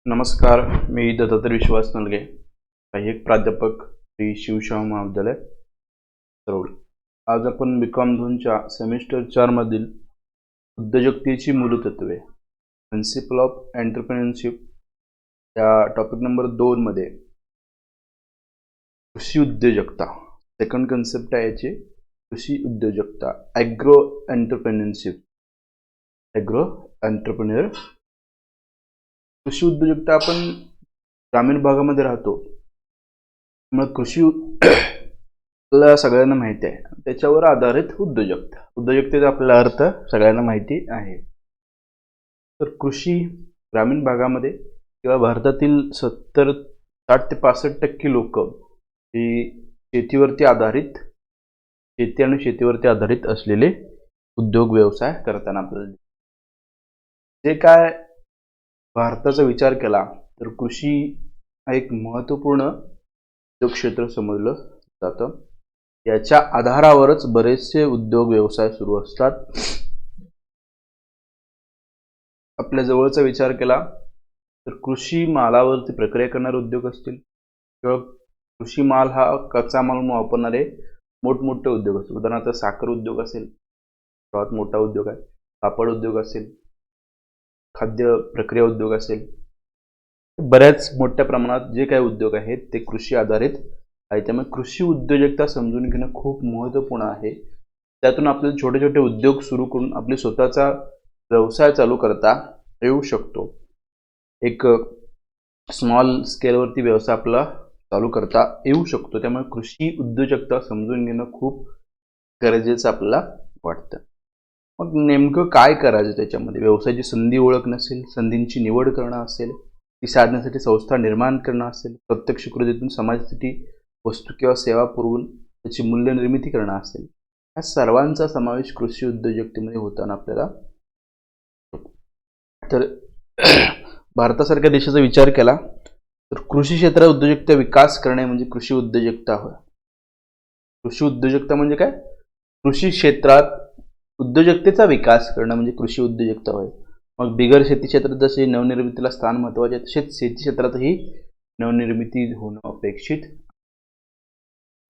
नमस्कार, मी दत्तात्रय विश्वास नलगे, सहाय्यक प्राध्यापक श्री शिवशाहू महाविद्यालय सरोड. आज आपण BCom 2च्या सेमिस्टर 4 मधील उद्योजकतेची मूलतत्वे, प्रिन्सिपल ऑफ एंटरप्रेन्योरशिप या टॉपिक नंबर 2 मध्ये कृषी उद्योजकता सेकंड कन्सेप्ट आहे याची. कृषी उद्योजकता ॲग्रो एंटरप्रेन्योरशिप. कृषी उद्योजकता आपण ग्रामीण भागामध्ये राहतो, मग कृषी आपल्याला सगळ्यांना माहिती आहे. त्याच्यावर आधारित उद्योजकतेचा आपल्याला अर्थ सगळ्यांना माहिती आहे. तर कृषी ग्रामीण भागामध्ये किंवा भारतातील 60 ते 65% लोक ही शेती आणि शेतीवरती आधारित असलेले उद्योग व्यवसाय करताना आपल्याला जे काय भारताचा विचार केला तर कृषी हा एक महत्त्वपूर्ण उद्योग क्षेत्र समजलं जातं. याच्या आधारावरच बरेचसे उद्योग व्यवसाय सुरू असतात. आपल्या जवळचा विचार केला तर कृषी मालावरती प्रक्रिया करणारे उद्योग असतील किंवा कृषी माल हा कच्चा माल म्हणून वापरणारे मोठमोठे उद्योग असतील. उदाहरणार्थ साखर उद्योग असेल, सर्वात मोठा उद्योग आहे. कापड उद्योग असेल, खाद्य प्रक्रिया उद्योग असेल. बऱ्याच मोठ्या प्रमाणात जे काही उद्योग आहेत ते कृषी आधारित आहे. त्यामुळे कृषी उद्योजकता समजून घेणं खूप महत्त्वपूर्ण आहे. त्यातून आपल्याला छोटे छोटे उद्योग सुरू करून आपले स्वतःचा व्यवसाय चालू करता येऊ शकतो. एक स्मॉल स्केलवरती व्यवसाय आपला चालू करता येऊ शकतो. त्यामुळे कृषी उद्योजकता समजून घेणं खूप गरजेचं आपल्याला वाटतं. मग नेमकं काय करायचं त्याच्यामध्ये? व्यवसायाची संधी ओळखणं असेल, संधींची निवड करणं असेल, ती साधण्यासाठी संस्था निर्माण करणं असेल, प्रत्यक्ष कृतीतून समाजासाठी वस्तू किंवा सेवा पुरवून त्याची मूल्य निर्मिती करणं असेल, या सर्वांचा समावेश कृषी उद्योजकतेमध्ये होताना आपल्याला. तर भारतासारख्या देशाचा विचार केला तर कृषी क्षेत्रात उद्योजकता विकास करणे म्हणजे कृषी उद्योजकता होय. कृषी उद्योजकता म्हणजे काय? कृषी क्षेत्रात उद्योजकतेचा विकास करणं म्हणजे कृषी उद्योजकता होय. मग बिगर शेती क्षेत्रात जसे नवनिर्मितीला स्थान महत्त्वाचे आहे, तसेच शेती क्षेत्रातही नवनिर्मिती होणं अपेक्षित.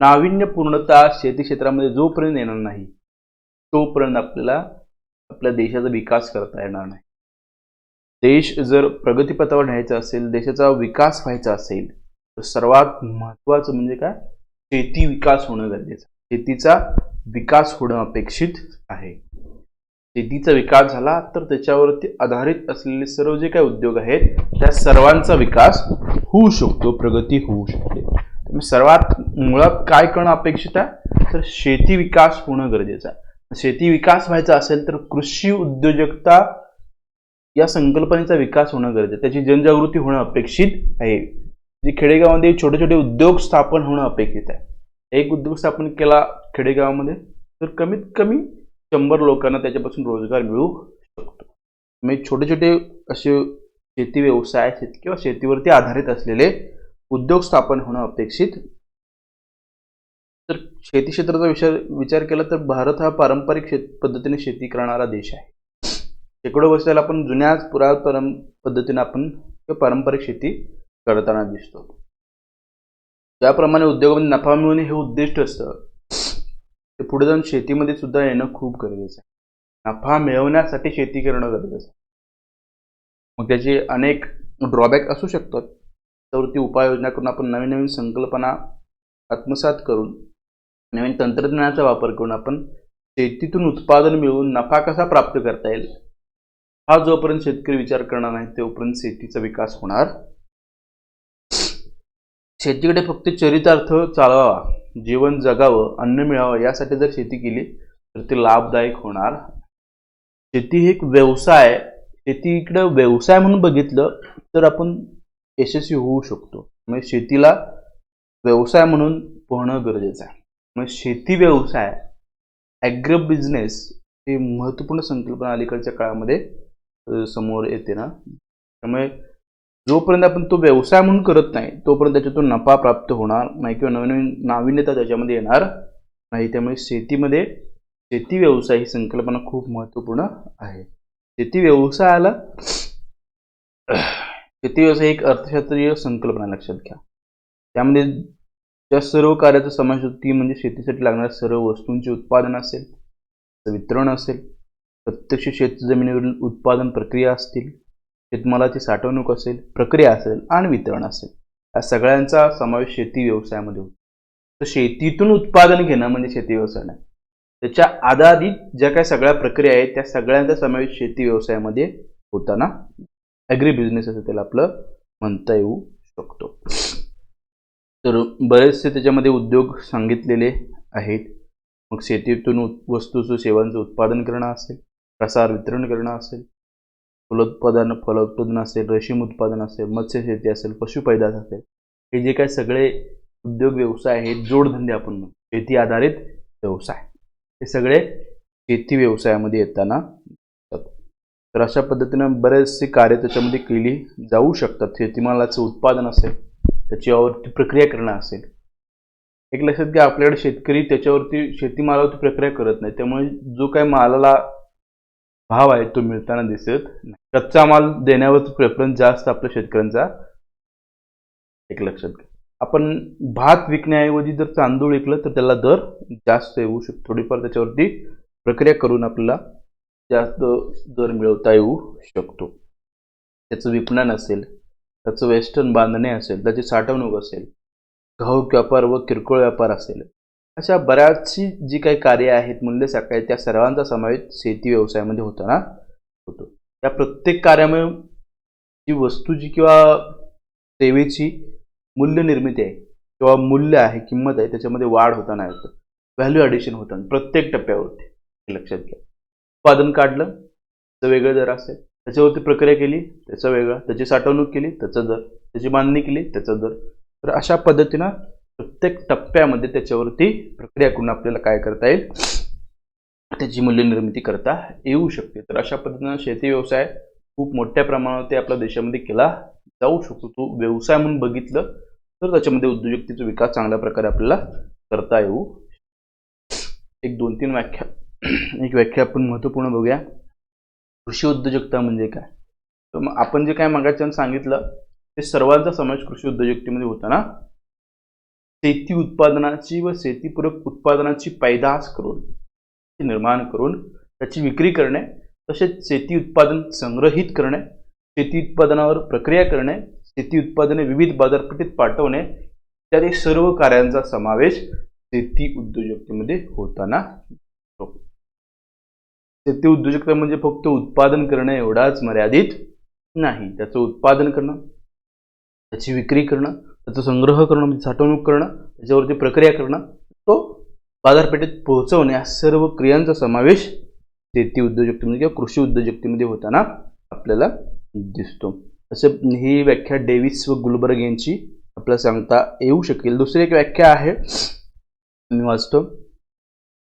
नाविन्यपूर्णता शेती क्षेत्रामध्ये जोपर्यंत येणार नाही तोपर्यंत आपल्याला आपल्या देशाचा विकास करता येणार नाही. देश जर प्रगतीपथावर न्यायचा असेल, देशाचा विकास व्हायचा असेल तर सर्वात महत्त्वाचं म्हणजे काय? शेती विकास होणं गरजेचं. शेतीचा विकास होणं अपेक्षित आहे. शेतीचा विकास झाला तर त्याच्यावरती आधारित असलेले सर्व जे काही उद्योग आहेत त्या सर्वांचा विकास होऊ शकतो, प्रगती होऊ शकते. त्यामुळे सर्वात मुळात काय करणं अपेक्षित आहे तर शेती विकास होणं गरजेचं आहे. शेती विकास व्हायचा असेल तर कृषी उद्योजकता या संकल्पनेचा विकास होणं गरजेचं आहे. त्याची जनजागृती होणं अपेक्षित आहे. जे खेडेगावामध्ये छोटे छोटे उद्योग स्थापन होणं अपेक्षित आहे. एक उद्योग स्थापन केला खेडेगावामध्ये तर कमीत कमी 100 लोकांना त्याच्यापासून रोजगार मिळू शकतो. म्हणजे छोटे छोटे असे शेती व्यवसाय किंवा शेतीवरती आधारित असलेले उद्योग स्थापन होणं अपेक्षित. तर शेती क्षेत्राचा विचार केला तर भारत हा पारंपरिक पद्धतीने शेती करणारा देश आहे. शेकडो वर्षाला आपण जुन्याच पुरातन पद्धतीने आपण पारंपरिक शेती करताना दिसतो. त्याप्रमाणे उद्योगामध्ये नफा मिळवणे हे उद्दिष्ट असतं ते पुढे जाऊन शेतीमध्ये सुद्धा येणं खूप गरजेचं आहे. नफा मिळवण्यासाठी शेती करणं गरजेचं आहे. मग त्याचे अनेक ड्रॉबॅक असू शकतात. त्यावरती उपाययोजना करून आपण नवीन नवीन संकल्पना आत्मसात करून नवीन तंत्रज्ञानाचा वापर करून आपण शेतीतून उत्पादन मिळवून नफा कसा प्राप्त करता येईल हा जोपर्यंत शेतकरी विचार करणार नाही तोपर्यंत शेतीचा विकास होणार. शेतीकडे फक्त चरितार्थ चालवावा, जीवन जगावं, अन्न मिळावं यासाठी जर शेती केली तर ते लाभदायक होणार. शेती हे एक व्यवसाय. शेतीकडे व्यवसाय म्हणून बघितलं तर आपण यशस्वी होऊ शकतो. म्हणजे शेतीला व्यवसाय म्हणून पोहणं गरजेचं आहे. मग शेती व्यवसाय ॲग्रो बिझनेस ही महत्त्वपूर्ण संकल्पना अलीकडच्या काळामध्ये समोर येते ना. त्यामुळे जोपर्यंत आपण तो व्यवसाय म्हणून करत नाही तोपर्यंत त्याच्यातून नफा प्राप्त होणार नाही किंवा नवीन नाविन्यता त्याच्यामध्ये येणार नाही. त्यामुळे शेतीमध्ये शेती व्यवसाय ही संकल्पना खूप महत्त्वपूर्ण आहे. शेती व्यवसायाला शेती व्यवसाय एक अर्थशास्त्रीय संकल्पना लक्षात घ्या. त्यामध्ये ज्या सर्व कार्याचा समावेश होतो ती म्हणजे शेतीसाठी लागणाऱ्या सर्व वस्तूंचे उत्पादन असेल, वितरण असेल, प्रत्यक्ष शेतजमिनीवरील उत्पादन प्रक्रिया असतील, शेतमालाची साठवणूक असेल, प्रक्रिया असेल आणि वितरण असेल, या सगळ्यांचा समावेश शेती व्यवसायामध्ये होतो. तर शेतीतून उत्पादन घेणं म्हणजे शेती व्यवसाय नाही. त्याच्या आधारित ज्या काही सगळ्या प्रक्रिया आहेत त्या सगळ्यांचा समावेश शेती व्यवसायामध्ये होताना ॲग्री बिझनेस असं त्याला आपलं म्हणता येऊ शकतो. तर बरेचसे त्याच्यामध्ये उद्योग सांगितलेले आहेत. मग शेतीतून वस्तूचं सेवांचं उत्पादन करणं असेल, प्रसार वितरण करणं असेल, फलोत्पादन असेल, रेशीम उत्पादन असेल, मत्स्यशेती असेल, पशुपैदास असेल, हे जे काही सगळे उद्योग व्यवसाय आहेत, जोडधंदे आपण म्हणतो, शेती आधारित व्यवसाय, हे सगळे शेती व्यवसायामध्ये येताना. तर अशा पद्धतीनं बरेचसे कार्य त्याच्यामध्ये केली जाऊ शकतात. शेतीमालाचं उत्पादन असेल, त्याच्यावरती प्रक्रिया करणं असेल. एक लक्षात घ्या, आपल्याकडे शेतकरी त्याच्यावरती शेतीमालावरती प्रक्रिया करत नाही, त्यामुळे जो काही मालाला भाव आहे तो मिळताना दिसत नाही. कच्चा माल देण्यावरती प्रेफरन्स जास्त आपल्या शेतकऱ्यांचा. एक लक्षात घ्या, आपण भात विकण्याऐवजी जर तांदूळ विकलं तर त्याला दर जास्त येऊ शकतो. थोडीफार त्याच्यावरती प्रक्रिया करून आपल्याला जास्त दर मिळवता येऊ शकतो. त्याचं विपणन असेल, त्याचं वेस्टर्न बांधणे असेल, त्याची साठवणूक असेल, घाऊक व्यापार व किरकोळ व्यापार असेल, अशा बऱ्याचशी जी काही कार्य आहेत, मूल्य साखळी, त्या सर्वांचा समावेश शेती व्यवसायामध्ये होताना होतो. त्या प्रत्येक कार्यामुळे जी वस्तूची किंवा सेवेची मूल्य निर्मिती आहे किंवा मूल्य आहे, किंमत आहे, त्याच्यामध्ये वाढ होताना येतं, व्हॅल्यू ॲडिशन होताना प्रत्येक टप्प्यावरती. हे लक्षात घ्या. उत्पादन काढलं त्याचं वेगळं दर असेल, त्याच्यावरती प्रक्रिया केली त्याचा वेगळा, त्याची साठवणूक केली त्याचा दर, त्याची बांधणी केली त्याचा दर. तर अशा पद्धतीनं प्रत्येक टप्प्यामध्ये त्याच्यावरती प्रक्रिया करून आपल्याला काय करता येईल, त्याची मूल्य निर्मिती करता येऊ शकते. तर अशा पद्धतीनं शेती व्यवसाय खूप मोठ्या प्रमाणावरती आपल्या देशामध्ये केला जाऊ शकतो. तो व्यवसाय म्हणून बघितलं तर त्याच्यामध्ये उद्योजकतेचा विकास चांगल्या प्रकारे आपल्याला करता येऊ. एक 2-3 व्याख्या एक व्याख्या आपण महत्त्वपूर्ण बघूया. कृषी उद्योजकता म्हणजे काय? तर आपण जे काय मागायचं सांगितलं ते सर्वांचा समावेश कृषी उद्योजकतेमध्ये होताना शेती उत्पादनाची व शेतीपूरक उत्पादनाची पैदास करून, निर्माण करून त्याची विक्री करणे, तसेच शेती उत्पादन संग्रहित करणे, शेती उत्पादनावर प्रक्रिया करणे, शेती उत्पादने विविध बाजारपेठेत पाठवणे इत्यादी सर्व कार्यांचा समावेश शेती उद्योजकतेमध्ये होताना. शेती उद्योजकता म्हणजे फक्त उत्पादन करणे एवढाच मर्यादित नाही. त्याचं उत्पादन करणं, त्याची विक्री करणं, त्याचा संग्रह करणं म्हणजे साठवणूक करणं, त्याच्यावरती प्रक्रिया करणं, तो बाजारपेठेत पोहोचवणे, या सर्व क्रियांचा समावेश शेती उद्योजकतेमध्ये किंवा कृषी उद्योजकतेमध्ये होताना आपल्याला दिसतो. असं ही व्याख्या डेव्हिस व गुलबर्ग यांची आपल्याला सांगता येऊ शकेल. दुसरी एक व्याख्या आहे, मी वाचतो.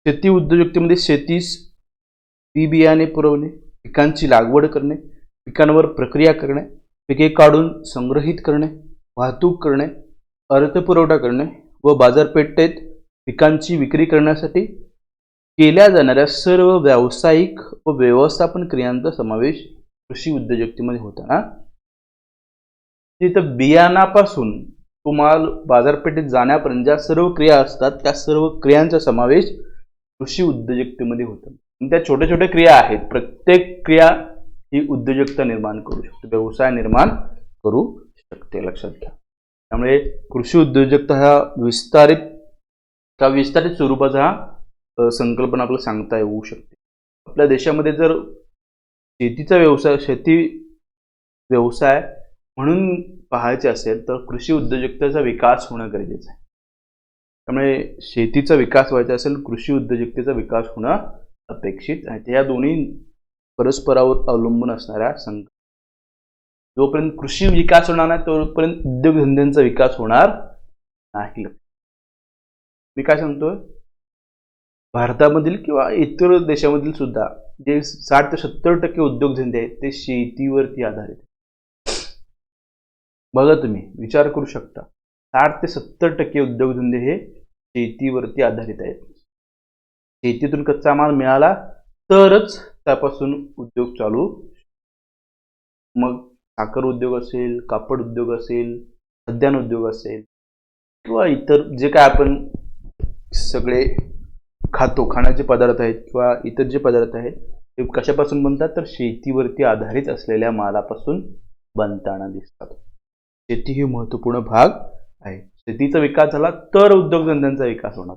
शेती उद्योजकतेमध्ये शेतीस बी बियाणे पुरवणे, पिकांची लागवड करणे, पिकांवर प्रक्रिया करणे, पिके काढून संग्रहित करणे, वाहतूक करणे, अर्थपुरवठा करणे व बाजारपेठेत पिकांची विक्री करण्यासाठी केल्या जाणाऱ्या सर्व व्यावसायिक व व्यवस्थापन क्रियांचा समावेश कृषी उद्योजकतेमध्ये होताना. तिथं बियाणापासून तो माल बाजारपेठेत जाण्यापर्यंत ज्या सर्व क्रिया असतात त्या सर्व क्रियांचा समावेश कृषी उद्योजकतेमध्ये होतो. त्या छोट्या छोट्या क्रिया आहेत, प्रत्येक क्रिया ही उद्योजकता निर्माण करू शकते, व्यवसाय निर्माण करू शकते. लक्षात घ्या. त्यामुळे कृषी उद्योजकता हा विस्तारित स्वरूपाचा हा संकल्पना आपल्याला सांगता येऊ शकते. आपल्या देशामध्ये जर शेती व्यवसाय म्हणून पाहायचे असेल तर कृषी उद्योजकतेचा विकास होणं गरजेचं आहे. त्यामुळे शेतीचा विकास व्हायचा असेल, कृषी उद्योजकतेचा विकास होणं अपेक्षित आहे. या दोन्ही परस्परावर अवलंबून असणाऱ्या जोपर्यंत कृषी विकास होणार नाही तोपर्यंत उद्योगधंद्यांचा विकास होणार नाही. मी काय सांगतोय, भारतामधील किंवा इतर देशामधील सुद्धा जे 60 ते 70% उद्योगधंदे आहेत ते शेतीवरती आधारित आहेत. बघा, तुम्ही विचार करू शकता, 60 ते 70% उद्योगधंदे हे शेतीवरती आधारित आहेत. शेतीतून कच्चा माल मिळाला तरच त्यापासून उद्योग चालू. मग साखर उद्योग असेल, कापड उद्योग असेल, उद्यान उद्योग असेल किंवा इतर जे काय आपण सगळे खातो, खाण्याचे पदार्थ आहेत किंवा इतर जे पदार्थ आहेत ते कशापासून बनतात, तर शेतीवरती आधारित असलेल्या मालापासून बनताना दिसतात. शेती ही महत्त्वपूर्ण भाग आहे. शेतीचा विकास झाला तर उद्योगधंद्यांचा विकास होणार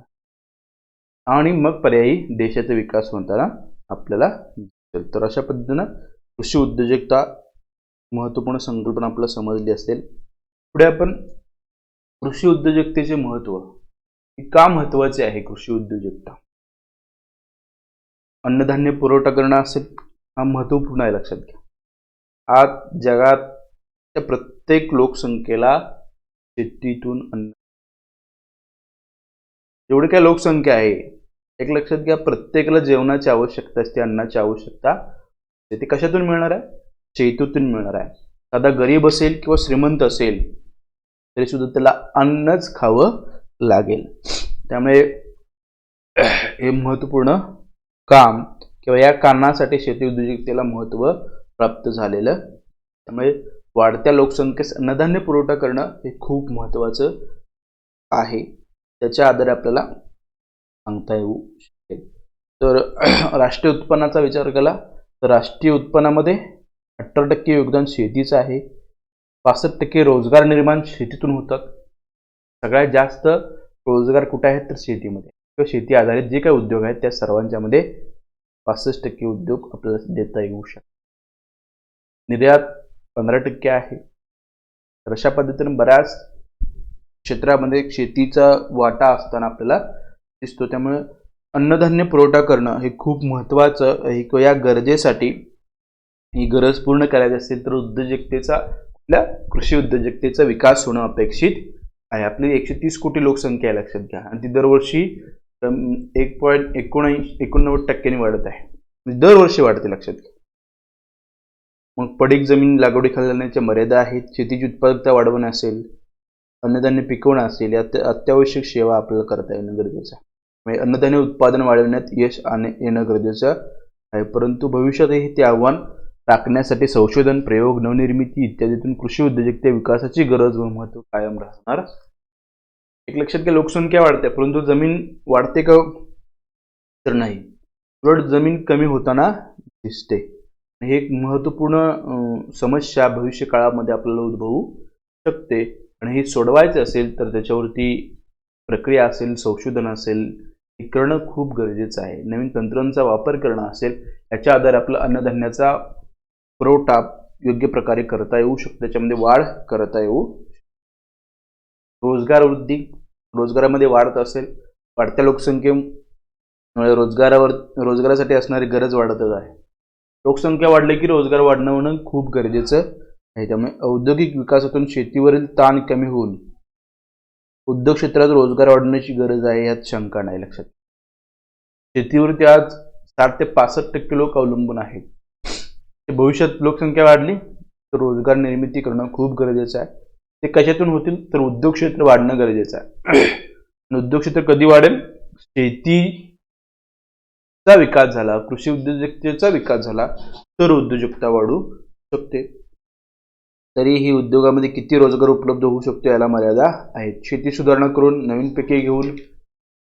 आणि मग पर्यायी देशाचा विकास होताना आपल्याला दिसेल. तर अशा पद्धतीनं कृषी उद्योजकता महत्त्वपूर्ण संकल्पना आपल्याला समजली असेल. पुढे आपण कृषी उद्योजकतेचे महत्त्व, का महत्त्वाचे आहे कृषी उद्योजकता. अन्नधान्य पुरवठा करणं असेल, हा महत्त्वपूर्ण आहे, लक्षात घ्या. आज जगात प्रत्येक लोकसंख्येला शेतीतून अन्न, जेवढी काय लोकसंख्या आहे, एक लक्षात घ्या, प्रत्येकाला जेवणाची आवश्यकता असते, अन्नाची आवश्यकता ते कशातून मिळणार आहे, शेतीतून मिळणार आहे. साधा गरीब असेल किंवा श्रीमंत असेल तरी सुद्धा त्याला अन्नच खावं लागेल. त्यामुळे हे महत्त्वपूर्ण काम किंवा या कारणासाठी शेती उद्योजकतेला महत्त्व प्राप्त झालेलं. त्यामुळे वाढत्या लोकसंख्येस अन्नधान्य पुरवठा करणं हे खूप महत्त्वाचं आहे. त्याच्या आधारे आपल्याला सांगता येऊ शकेल. तर राष्ट्रीय उत्पन्नाचा विचार केला तर राष्ट्रीय उत्पन्नामध्ये 18% योगदान शेतीचं आहे. 65% रोजगार निर्माण शेतीतून होतात. सगळ्यात जास्त रोजगार कुठे आहेत, तर शेतीमध्ये किंवा शेती आधारित जे काही उद्योग आहेत त्या सर्वांच्या मध्ये 65% उद्योग आपल्याला देता येऊ शकतात. निर्यात 15% आहे. तर अशा पद्धतीने बऱ्याच क्षेत्रामध्ये शेतीचा वाटा असताना आपल्याला दिसतो. त्यामुळे अन्नधान्य पुरवठा करणं हे खूप महत्त्वाचं आहे. या गरजेसाठी ही गरज पूर्ण करायची असेल तर उद्योजकतेचा, आपल्या कृषी उद्योजकतेचा विकास होणं अपेक्षित आहे. आपली 130 कोटी लोकसंख्या आहे, लक्षात घ्या, आणि ती दरवर्षी 1.89% वाढत आहे. दरवर्षी वाढते, लक्षात घ्या. मग पडीक जमीन लागवडीखाली मर्यादा आहेत. शेतीची उत्पादकता वाढवणं असेल, अन्नधान्य पिकवणं असेल, या अत्यावश्यक सेवा आपल्याला करता येणं गरजेचं आहे. म्हणजे अन्नधान्य उत्पादन वाढवण्यात यश येणं गरजेचं आहे. परंतु भविष्यातही ते आव्हान राखण्यासाठी संशोधन, प्रयोग, नवनिर्मिती इत्यादीतून कृषी उद्योजकते विकासाची गरज व महत्त्व कायम राहणार. एक लक्षात घ्या, लोकसंख्या वाढते परंतु जमीन वाढते का, तर नाही, उलट जमीन कमी होताना दिसते. हे एक महत्त्वपूर्ण समस्या भविष्य काळामध्ये आपल्याला उद्भवू शकते. आणि हे सोडवायचे असेल तर त्याच्यावरती प्रक्रिया असेल, संशोधन असेल, हे करणं खूप गरजेचं आहे. नवीन तंत्रांचा वापर करणं असेल, याच्या आधारे आपला अन्नधान्याचा पुरवठा योग्य प्रकारे करता येऊ शकतो, त्याच्यामध्ये वाढ करता येऊ. रोजगार वृद्धी, रोजगारामध्ये वाढत असेल, वाढत्या लोकसंख्येमुळे रोजगारासाठी असणारी गरज वाढतच आहे. लोकसंख्या वाढली की रोजगार वाढणं खूप गरजेचं आहे. त्यामुळे औद्योगिक विकासातून शेतीवरील ताण कमी होऊन उद्योग क्षेत्रात रोजगार वाढण्याची गरज आहे, यात शंका नाही. लक्षात, शेतीवरती आज 60 ते 65% लोक अवलंबून आहेत. भविष्यात लोकसंख्या वाढली तर रोजगार निर्मिती करणं खूप गरजेचं आहे. ते कशातून होतील, तर उद्योग क्षेत्र वाढणं गरजेचं आहे. उद्योग क्षेत्र कधी वाढेल, शेतीचा विकास झाला, कृषी उद्योजकतेचा विकास झाला तर उद्योजकता वाढू शकते. तरीही उद्योगामध्ये किती रोजगार उपलब्ध होऊ शकतो याला मर्यादा आहेत. शेती सुधारणा करून, नवीन पिके घेऊन,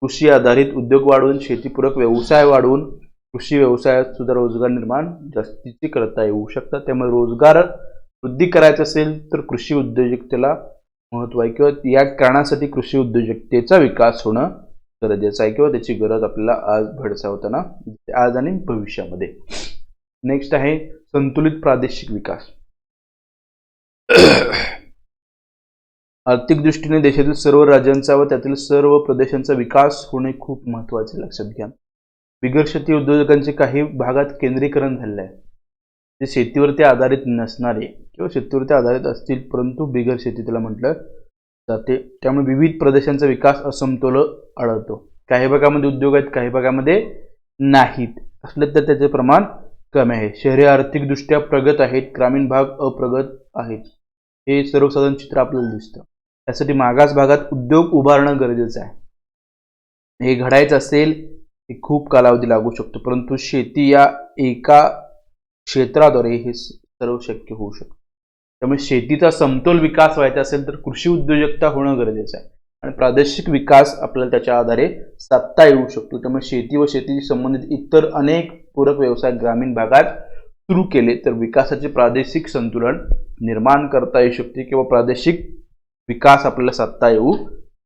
कृषी आधारित उद्योग वाढवून, शेतीपूरक व्यवसाय वाढवून कृषी व्यवसायात सुद्धा रोजगार निर्माण जास्तीचे करता येऊ शकतात. त्यामुळे रोजगार वृद्धी करायचं असेल तर कृषी उद्योजकतेला महत्त्व आहे किंवा या कारणासाठी कृषी उद्योजकतेचा विकास होणं गरजेचं आहे किंवा त्याची गरज आपल्याला आज भेडसावताना आज आणि भविष्यामध्ये. नेक्स्ट आहे संतुलित प्रादेशिक विकास. आर्थिक दृष्टीने देशातील सर्व राज्यांचा व त्यातील सर्व प्रदेशांचा विकास होणे खूप महत्त्वाचे. लक्षात घ्या, बिगर शेती उद्योजकांचे काही भागात केंद्रीकरण झालेले आहे, जे शेतीवरती आधारित नसणारे किंवा शेतीवरती आधारित असतील परंतु बिगर शेती त्याला म्हटलं जाते. त्यामुळे विविध प्रदेशांचा विकास असमतोल आढळतो. काही भागामध्ये उद्योग आहेत, काही भागामध्ये नाहीत, असले तर त्याचे प्रमाण कमी आहे. शहरे आर्थिकदृष्ट्या प्रगत आहेत, ग्रामीण भाग अप्रगत आहेत. हे सर्वसाधारण चित्र आपल्याला दिसतं. त्यासाठी मागास भागात उद्योग उभारणं गरजेचं आहे. हे घडायचं असेल हे खूप कालावधी लागू शकतो, परंतु शेती या एका क्षेत्राद्वारे हे सर्व शक्य होऊ शकतं. त्यामुळे शेतीचा समतोल विकास व्हायचा असेल तर कृषी उद्योजकता होणं गरजेचं आहे आणि प्रादेशिक विकास आपल्याला त्याच्या आधारे साधता येऊ शकतो. त्यामुळे शेती व शेतीशी संबंधित इतर अनेक पूरक व्यवसाय ग्रामीण भागात सुरू केले तर विकासाचे प्रादेशिक संतुलन निर्माण करता येऊ शकते किंवा प्रादेशिक विकास आपल्याला साधता येऊ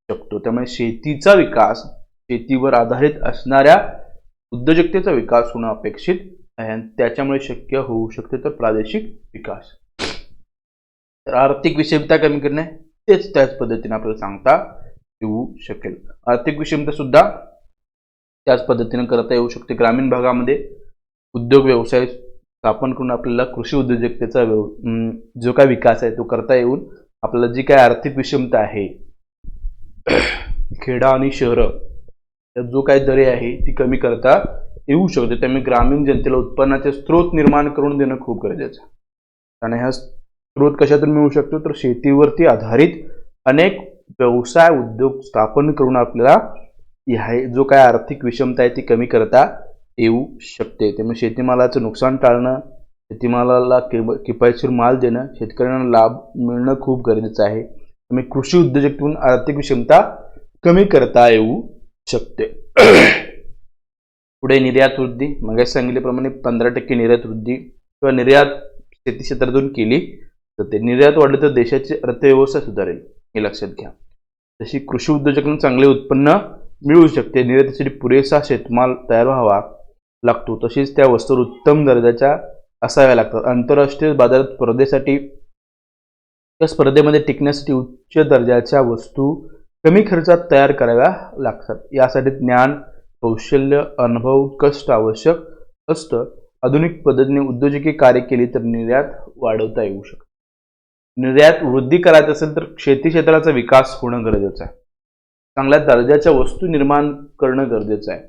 शकतो. त्यामुळे शेतीचा विकास, शेतीवर आधारित असणाऱ्या उद्योजकतेचा विकास होणं अपेक्षित आहे आणि त्याच्यामुळे शक्य होऊ शकते तर प्रादेशिक विकास. तर आर्थिक विषमता कमी करणे तेच त्याच पद्धतीने आपल्याला सांगता येऊ शकेल. आर्थिक विषमता सुद्धा त्याच पद्धतीने करता येऊ शकते. ग्रामीण भागामध्ये उद्योग व्यवसाय स्थापन करून आपल्याला कृषी उद्योजकतेचा जो काय विकास आहे तो करता येऊन आपल्याला जी काय आर्थिक विषमता आहे खेडा आणि शहरं त्यात जो काय दरे आहे ती कमी करता येऊ शकते. त्यामुळे ग्रामीण जनतेला उत्पन्नाचे स्रोत निर्माण करून देणं खूप गरजेचं आहे आणि हा स्रोत कशातून मिळू शकतो तर शेतीवरती आधारित अनेक व्यवसाय उद्योग स्थापन करून आपल्याला जो काय आर्थिक विषमता आहे ती कमी करता येऊ शकते. त्यामुळे शेतीमालाचं नुकसान टाळणं, शेतीमालाला किफायतशीर माल देणं, शेतकऱ्यांना लाभ मिळणं खूप गरजेचं आहे. त्यामुळे कृषी उद्योजकतेतून आर्थिक विषमता कमी करता येऊ शकते. पुढे निर्यात वृद्धी. मग सांगितल्याप्रमाणे 15% निर्यात वृद्धी किंवा निर्यात शेती क्षेत्रातून केली जाते. निर्यात वाढली तर देशाची अर्थव्यवस्था सुधारेल हे लक्षात घ्या. तशी कृषी उद्योजकांना चांगले उत्पन्न मिळू शकते. निर्यातीसाठी पुरेसा शेतमाल तयार व्हावा लागतो. तसेच त्या वस्तू उत्तम दर्जाच्या असाव्या लागतात. आंतरराष्ट्रीय बाजारात स्पर्धेसाठी त्या स्पर्धेमध्ये टिकण्यासाठी उच्च दर्जाच्या वस्तू कमी खर्चात तयार कराव्या लागतात. यासाठी ज्ञान, कौशल्य, अनुभव, कष्ट आवश्यक असतं. आधुनिक पद्धतीने उद्योजकी कार्य केली तर निर्यात वाढवता येऊ शकते. निर्यात वृद्धी करायचं असेल तर शेती क्षेत्राचा विकास होणं गरजेचं आहे. चांगल्या दर्जाच्या वस्तू निर्माण करणं गरजेचं आहे.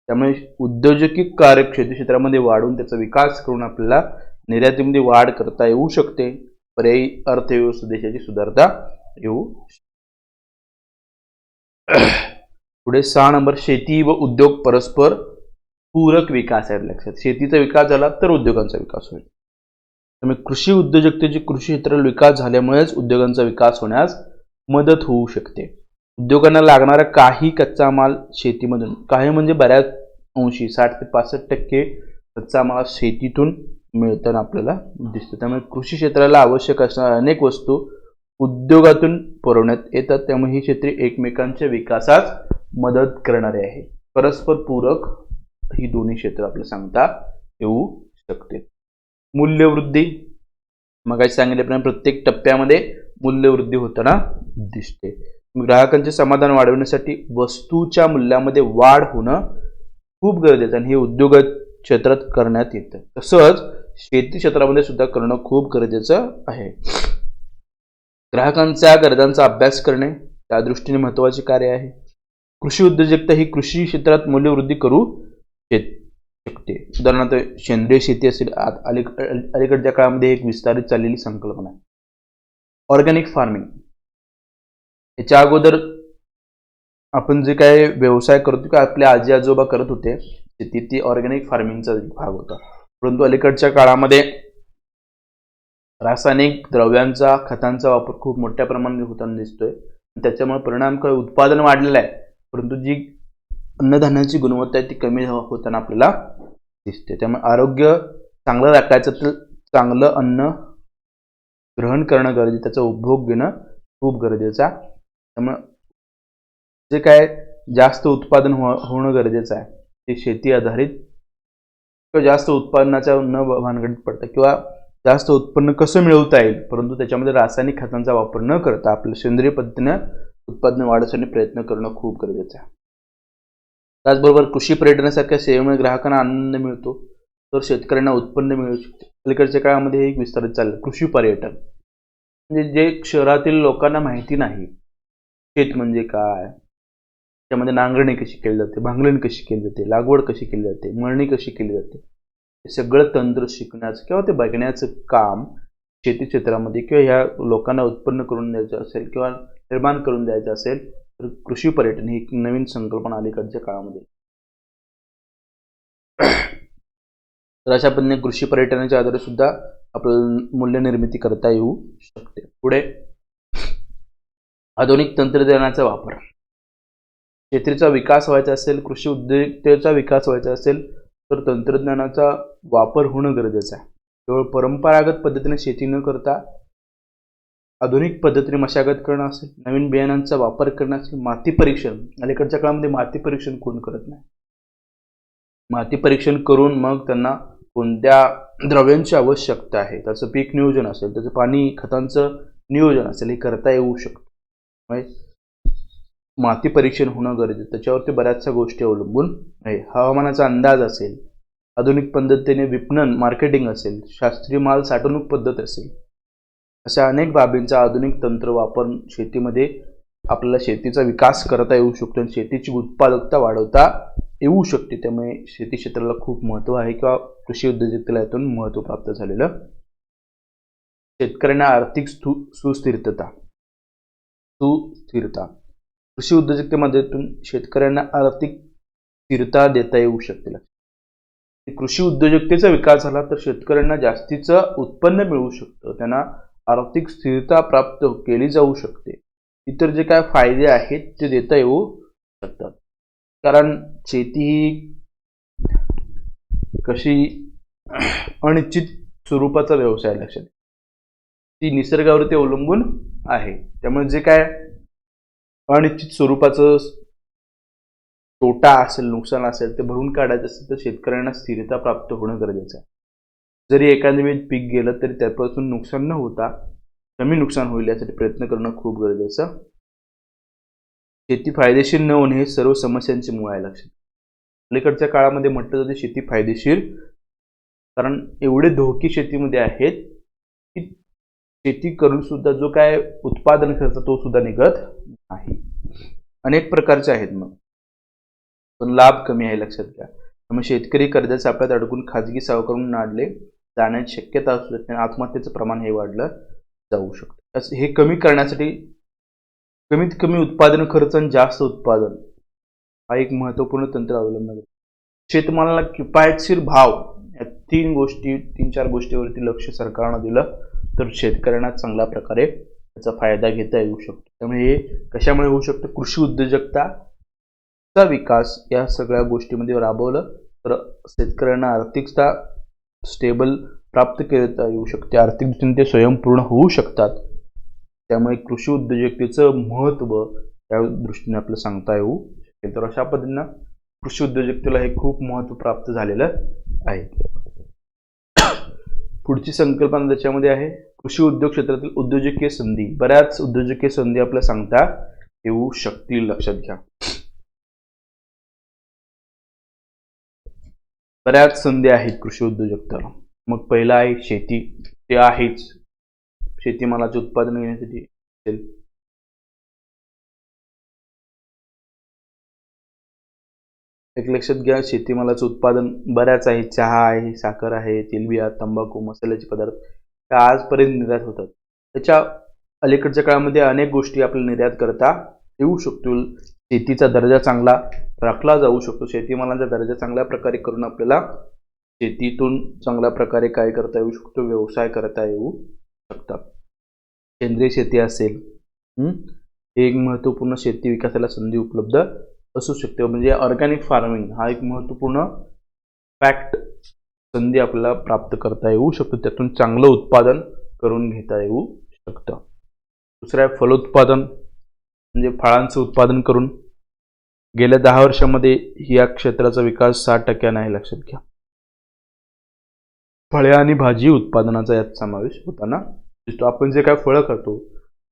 त्यामुळे उद्योजकी कार्य शेती क्षेत्रामध्ये वाढवून त्याचा विकास करून आपल्याला निर्यातीमध्ये वाढ करता येऊ शकते. पर्यायी अर्थव्यवस्था देशाची सुधारता येऊ शकते. पुढे 6 नंबर शेती व उद्योग परस्पर पूरक विकास आहे. लक्षात, शेतीचा विकास झाला तर उद्योगांचा विकास होईल. त्यामुळे कृषी उद्योजकतेची कृषी क्षेत्राला विकास झाल्यामुळेच उद्योगांचा विकास होण्यास मदत होऊ शकते. उद्योगांना लागणारा काही कच्चा माल शेतीमधून, काही म्हणजे बऱ्याच अंशी 60 ते 65% कच्चा माल शेतीतून मिळताना आपल्याला दिसतो. त्यामुळे कृषी क्षेत्राला आवश्यक असणाऱ्या अनेक वस्तू उद्योगातून पुरवण्यात येतात. त्यामुळे ही क्षेत्रे एकमेकांच्या विकासास मदत करणारे आहे. परस्पर पूरक ही दोन्ही क्षेत्र आपल्याला सांगता येऊ शकते. मूल्यवृद्धी. मग सांगितल्याप्रमाणे प्रत्येक टप्प्यामध्ये मूल्यवृद्धी होताना दिसते. ग्राहकांचे समाधान वाढवण्यासाठी वस्तूच्या मूल्यामध्ये वाढ होणं खूप गरजेचं आणि हे उद्योग क्षेत्रात करण्यात येतं. तसंच शेती क्षेत्रामध्ये सुद्धा करणं खूप गरजेचं आहे. ग्राहकांच्या गरजांचा अभ्यास करणे त्या दृष्टीने महत्त्वाचे कार्य आहे. कृषी उद्योजकता ही कृषी क्षेत्रात मूल्यवृद्धी करू शकते. उदाहरणार्थ सेंद्रिय शेती असेल, अलीकडच्या काळामध्ये एक विस्तारित चाललेली संकल्पना आहे ऑर्गॅनिक फार्मिंग. याच्या अगोदर आपण जे काय व्यवसाय करतो किंवा आपले आजी आजोबा करत होते शेती, ती ऑर्गॅनिक फार्मिंगचा भाग होता. परंतु अलीकडच्या काळामध्ये रासायनिक द्रव्यांचा, खतांचा वापर खूप मोठ्या प्रमाणात होताना दिसतोय. त्याच्यामुळे परिणाम काय, उत्पादन वाढलेलं आहे परंतु जी अन्नधान्याची गुणवत्ता आहे ती कमी होताना आपल्याला दिसते. त्यामुळे आरोग्य चांगलं राखायचं तर चांगलं अन्न ग्रहण करणं गरजेचं, त्याचा उपभोग घेणं खूप गरजेचं आहे. त्यामुळे जे काय जास्त उत्पादन होणं गरजेचं आहे ते शेती आधारित किंवा जास्त उत्पादनाच्या न भानगडीत पडतं किंवा जास्त उत्पन्न कसं मिळवता येईल परंतु त्याच्यामध्ये रासायनिक खतांचा वापर न करता आपल्या सेंद्रिय पद्धतीने उत्पादन वाढवण्यासाठी प्रयत्न करणं खूप गरजेचं आहे. त्याचबरोबर कृषी पर्यटनासारख्या सेवेमुळे ग्राहकांना आनंद मिळतो तर शेतकऱ्यांना उत्पन्न मिळू शकते. अलीकडच्या काळामध्ये एक विस्तारित चाललं कृषी पर्यटन, म्हणजे जे शहरातील लोकांना माहिती नाही शेत म्हणजे काय, त्यामध्ये नांगरणी कशी केली जाते, भांगलणी कशी केली जाते, लागवड कशी केली जाते, मळणी कशी केली जाते, हे सगळं तंत्र शिकण्याचं किंवा ते बघण्याचं काम शेती क्षेत्रामध्ये किंवा ह्या लोकांना उत्पन्न करून द्यायचं असेल किंवा निर्माण करून द्यायचं असेल तर कृषी पर्यटन ही एक नवीन संकल्पना अलीकडच्या काळामध्ये. तर अशा पद्धतीने कृषी पर्यटनाच्या आधारे सुद्धा आपल्याला मूल्य निर्मिती करता येऊ शकते. पुढे आधुनिक तंत्रज्ञानाचा वापर. शेतीचा विकास व्हायचा असेल, कृषी उद्योजकतेचा विकास व्हायचा असेल तर तंत्रज्ञानाचा वापर होणं गरजेचं आहे. केवळ परंपरागत पद्धतीने शेती न करता आधुनिक पद्धतीने मशागत करणं असेल, नवीन बियाणांचा वापर करणं असेल, माती परीक्षण. अलीकडच्या काळामध्ये माती परीक्षण कोण करत नाही. माती परीक्षण करून मग त्यांना कोणत्या द्रव्यांची आवश्यकता आहे, त्याचं पीक नियोजन असेल, त्याचं पाणी खतांचं नियोजन असेल, हे करता येऊ शकतं. माती परीक्षण होणं गरजेचं, त्याच्यावरती बऱ्याचशा गोष्टी अवलंबून आहे. हवामानाचा अंदाज असेल, आधुनिक पद्धतीने विपणन मार्केटिंग असेल, शास्त्रीय माल साठवणूक पद्धत असेल, अशा अनेक बाबींचा आधुनिक तंत्र वापरून शेतीमध्ये आपल्याला शेतीचा विकास करता येऊ शकतो आणि शेतीची उत्पादकता वाढवता येऊ शकते. त्यामुळे शेती क्षेत्राला खूप महत्त्व आहे किंवा कृषी उद्योजकतेला यातून महत्त्व प्राप्त झालेलं. शेतकऱ्यांना आर्थिक सुस्थिरता. कृषी उद्योजकतेमधून शेतकऱ्यांना आर्थिक स्थिरता देता येऊ शकते. कृषी उद्योजकतेचा विकास झाला तर शेतकऱ्यांना जास्तीचं उत्पन्न मिळू शकतं, त्यांना आर्थिक स्थिरता प्राप्त केली जाऊ शकते. इतर जे काय फायदे आहेत ते देता येऊ शकतात. कारण शेती ही कशी अनिश्चित स्वरूपाचा व्यवसाय लक्षात, ती निसर्गावरती अवलंबून आहे. त्यामुळे जे काय अनिश्चित स्वरूपाचं तोटा असेल, नुकसान असेल, ते भरून काढायचं असेल तर शेतकऱ्यांना स्थिरता प्राप्त होणं गरजेचं आहे. जरी एखाद्या वेळी पीक गेलं तरी त्यापासून नुकसान न होता कमी नुकसान होईल यासाठी प्रयत्न करणं खूप गरजेचं. शेती फायदेशीर न होणे हे सर्व समस्यांचे मूळ आहे लक्षात. अलीकडच्या काळामध्ये म्हटलं जाते शेती फायदेशीर, कारण एवढे धोके शेतीमध्ये आहेत की शेती करून सुद्धा जो काय उत्पादन खर्च तो सुद्धा निघत नाही. अनेक प्रकारचे आहेत मग, पण लाभ कमी आहे लक्षात घ्या. त्यामुळे शेतकरी कर्जाच्या सापळ्यात अडकून खाजगी सावकारांकडून नाडले जाण्याची शक्यता असू शकते. आत्महत्येचं प्रमाण हे वाढलं जाऊ शकतं. हे कमी करण्यासाठी कमीत कमी उत्पादन खर्च आणि जास्त उत्पादन हा एक महत्त्वपूर्ण तंत्र अवलंबलं. शेतमालाला किफायतशीर भाव, या 3-4 गोष्टीवरती लक्ष सरकारनं दिलं तर शेतकऱ्यांना चांगल्या प्रकारे त्याचा फायदा घेता येऊ शकतो. त्यामुळे हे कशामुळे होऊ शकतं? कृषी उद्योजकता विकास या सगळ्या गोष्टीमध्ये राबवलं तर शेतकऱ्यांना आर्थिकता स्टेबल प्राप्त करता येऊ शकते. आर्थिक दृष्टीने ते स्वयंपूर्ण होऊ शकतात. त्यामुळे कृषी उद्योजकतेचं महत्त्व त्या दृष्टीने आपल्याला सांगता येऊ शकेल. तर अशा पद्धतीनं कृषी उद्योजकतेला हे खूप महत्त्व प्राप्त झालेलं आहे. पुढची संकल्पना त्याच्यामध्ये आहे कृषी उद्योग क्षेत्रातील उद्योजकीय संधी. बऱ्याच उद्योजकीय संधी आपल्याला सांगता येऊ शकतील लक्षात घ्या. बऱ्याच संधी आहेत कृषी उद्योजकतेला. मग पहिला आहे शेती, ते आहेच. शेतीमालाचे उत्पादन घेण्यासाठी एक लक्षात घ्या, शेतीमालाचं उत्पादन बऱ्याच आहे. चहा आहे, साखर आहे, तेलबिया, तंबाखू, मसाल्याचे पदार्थ त्या आजपर्यंत निर्यात होतात. त्याच्या अलीकडच्या काळामध्ये अनेक गोष्टी आपल्याला निर्यात करता येऊ शकतील. शेतीचा दर्जा चांगला राखला जाऊ शकतो. शेतीमालाचा दर्जा चांगल्या प्रकारे करून आपल्याला शेतीतून चांगल्या प्रकारे काय करता येऊ शकतो? व्यवसाय करता येऊ शकतात. सेंद्रिय शेती असेल, एक महत्त्वपूर्ण शेती विकासाला संधी उपलब्ध असू शकते. म्हणजे ऑर्गॅनिक फार्मिंग हा एक महत्त्वपूर्ण फॅक्ट संधी आपल्याला प्राप्त करता येऊ शकतो. त्यातून चांगलं उत्पादन करून घेता येऊ शकतं. दुसरं आहे फलोत्पादन, म्हणजे फळांचं उत्पादन करून. गेल्या 10 वर्षांमध्ये या क्षेत्राचा विकास 60% आहे लक्षात घ्या. फळे आणि भाजी उत्पादनाचा यात समावेश होताना दिसतो. आपण जे काय फळं खातो,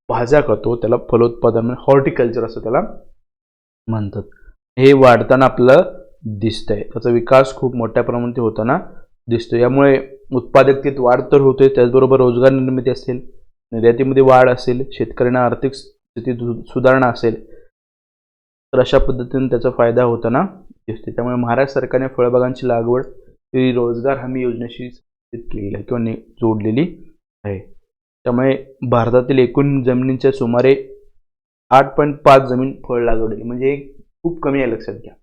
भाज्या खातो, त्याला फलोत्पादन हॉर्टिकल्चर असं त्याला म्हणतात. हे वाढताना आपल्याला दिसतंय. त्याचा विकास खूप मोठ्या प्रमाणात होताना दिसतो. यामुळे उत्पादकतेत वाढ तर होते, त्याचबरोबर रोजगार निर्मिती असेल, निर्यातीमध्ये वाढ असेल, शेतकऱ्यांना आर्थिक स्थिती सुधारणा असेल, तर अशा पद्धतीने त्याचा फायदा होताना दिसते. त्यामुळे महाराष्ट्र सरकारने फळबागांची लागवड ही रोजगार हमी योजनेशी केलेली आहे किंवा जोडलेली आहे. त्यामुळे भारतातील एकूण जमिनीच्या सुमारे 8.5 जमीन फळ लागवड, म्हणजे खूप कमी आहे लक्षात घ्या.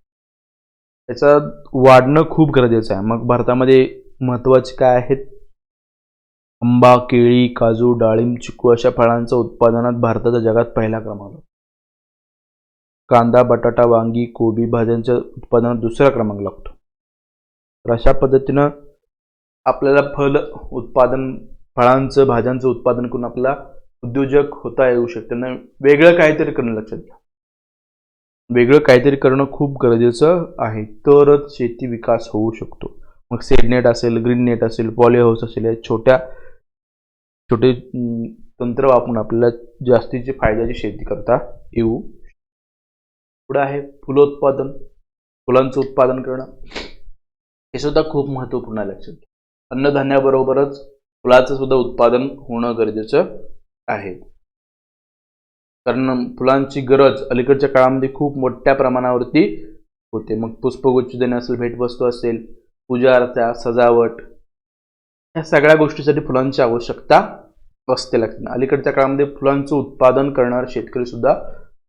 त्याचा वाढणं खूप गरजेचं आहे. मग भारतामध्ये महत्त्वाचे काय आहेत? आंबा, केळी, काजू, डाळिंब, चिकू अशा फळांच्या उत्पादनात भारताचा जगात पहिला क्रमांक. कांदा, बटाटा, वांगी, कोबी भाज्यांच्या उत्पादनात दुसरा क्रमांक लागतो. तर अशा पद्धतीनं आपल्याला फळांचं भाज्यांचं उत्पादन करून आपला उद्योजक होता येऊ शकते. त्यांना वेगळं काहीतरी करणं लक्षात घ्या. वेगळं काहीतरी करणं खूप गरजेचं आहे, तरच शेती विकास होऊ शकतो. मग सेडनेट असेल, ग्रीन नेट असेल, पॉली हाऊस असेल, या छोटे तंत्र वापरून आपल्याला जास्तीची फायद्याची शेती करता येऊ. पुढे आहे फुलोत्पादन. फुलांचं उत्पादन करणं हे सुद्धा खूप महत्त्वपूर्ण आहे. लक्षात घ्या. अन्नधान्याबरोबरच फुलाचं सुद्धा उत्पादन होणं गरजेचं आहे. कारण फुलांची गरज अलीकडच्या काळामध्ये खूप मोठ्या प्रमाणावरती होते. मग पुष्पगुच्छ देणे असेल, भेटवस्तू असेल, पूजा अर्चा, सजावट, या सगळ्या गोष्टीसाठी फुलांची आवश्यकता असते. लक्षात. अलीकडच्या काळामध्ये फुलांचं उत्पादन करणारे शेतकरी सुद्धा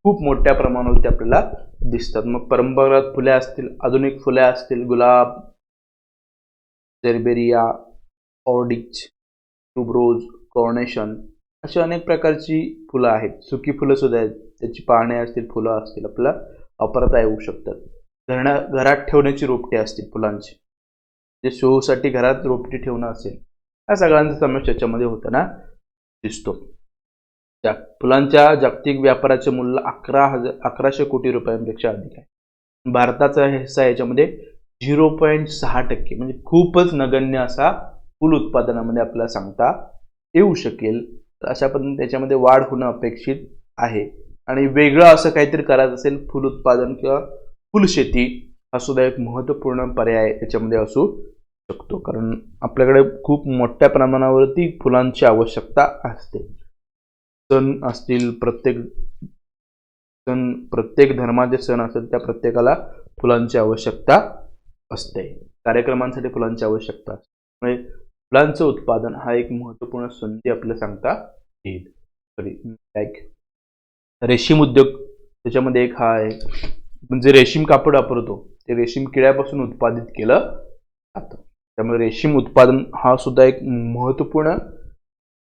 खूप मोठ्या प्रमाणावरती आपल्याला दिसतात. मग परंपरागत फुले असतील, आधुनिक फुले असतील, गुलाब, जरबेरिया, ऑर्डिच, ट्यूबरोज, कॉर्नेशन अशी अनेक प्रकारची फुलं आहेत. सुकी फुलं सुद्धा आहेत, त्याची पाने असतील, फुलं असतील, आपल्याला वापरता येऊ शकतात. घरात ठेवण्याची रोपटे असतील फुलांची, जे शोसाठी घरात रोपटी ठेवणं असेल, या सगळ्यांचा समावेश याच्यामध्ये होताना दिसतो. त्या फुलांच्या जागतिक व्यापाराचे मूल्य 1100 कोटी रुपयांपेक्षा अधिक आहे. भारताचा हिस्सा याच्यामध्ये 0.6%, म्हणजे खूपच नगण्य असा फुल उत्पादनामध्ये आपल्याला सांगता येऊ शकेल. तर अशा पद्धतीने त्याच्यामध्ये वाढ होणं अपेक्षित आहे. आणि वेगळं असं काहीतरी करायचं असेल, फुल उत्पादन किंवा फुलशेती हा सुद्धा एक महत्त्वपूर्ण पर्याय त्याच्यामध्ये असू शकतो. कारण आपल्याकडे खूप मोठ्या प्रमाणावरती फुलांची आवश्यकता असते. सण असतील, प्रत्येक धर्माचे सण असतात, त्या प्रत्येकाला फुलांची आवश्यकता असते. कार्यक्रमांसाठी फुलांची आवश्यकता असते. फुलांचं उत्पादन हा एक महत्त्वपूर्ण संधी आपल्याला सांगता येईल. रेशीम उद्योग त्याच्यामध्ये एक हा आहे. म्हणजे रेशीम कापड वापरतो ते रेशीम किड्यापासून उत्पादित केलं जातं. त्यामुळे रेशीम उत्पादन हा सुद्धा एक महत्त्वपूर्ण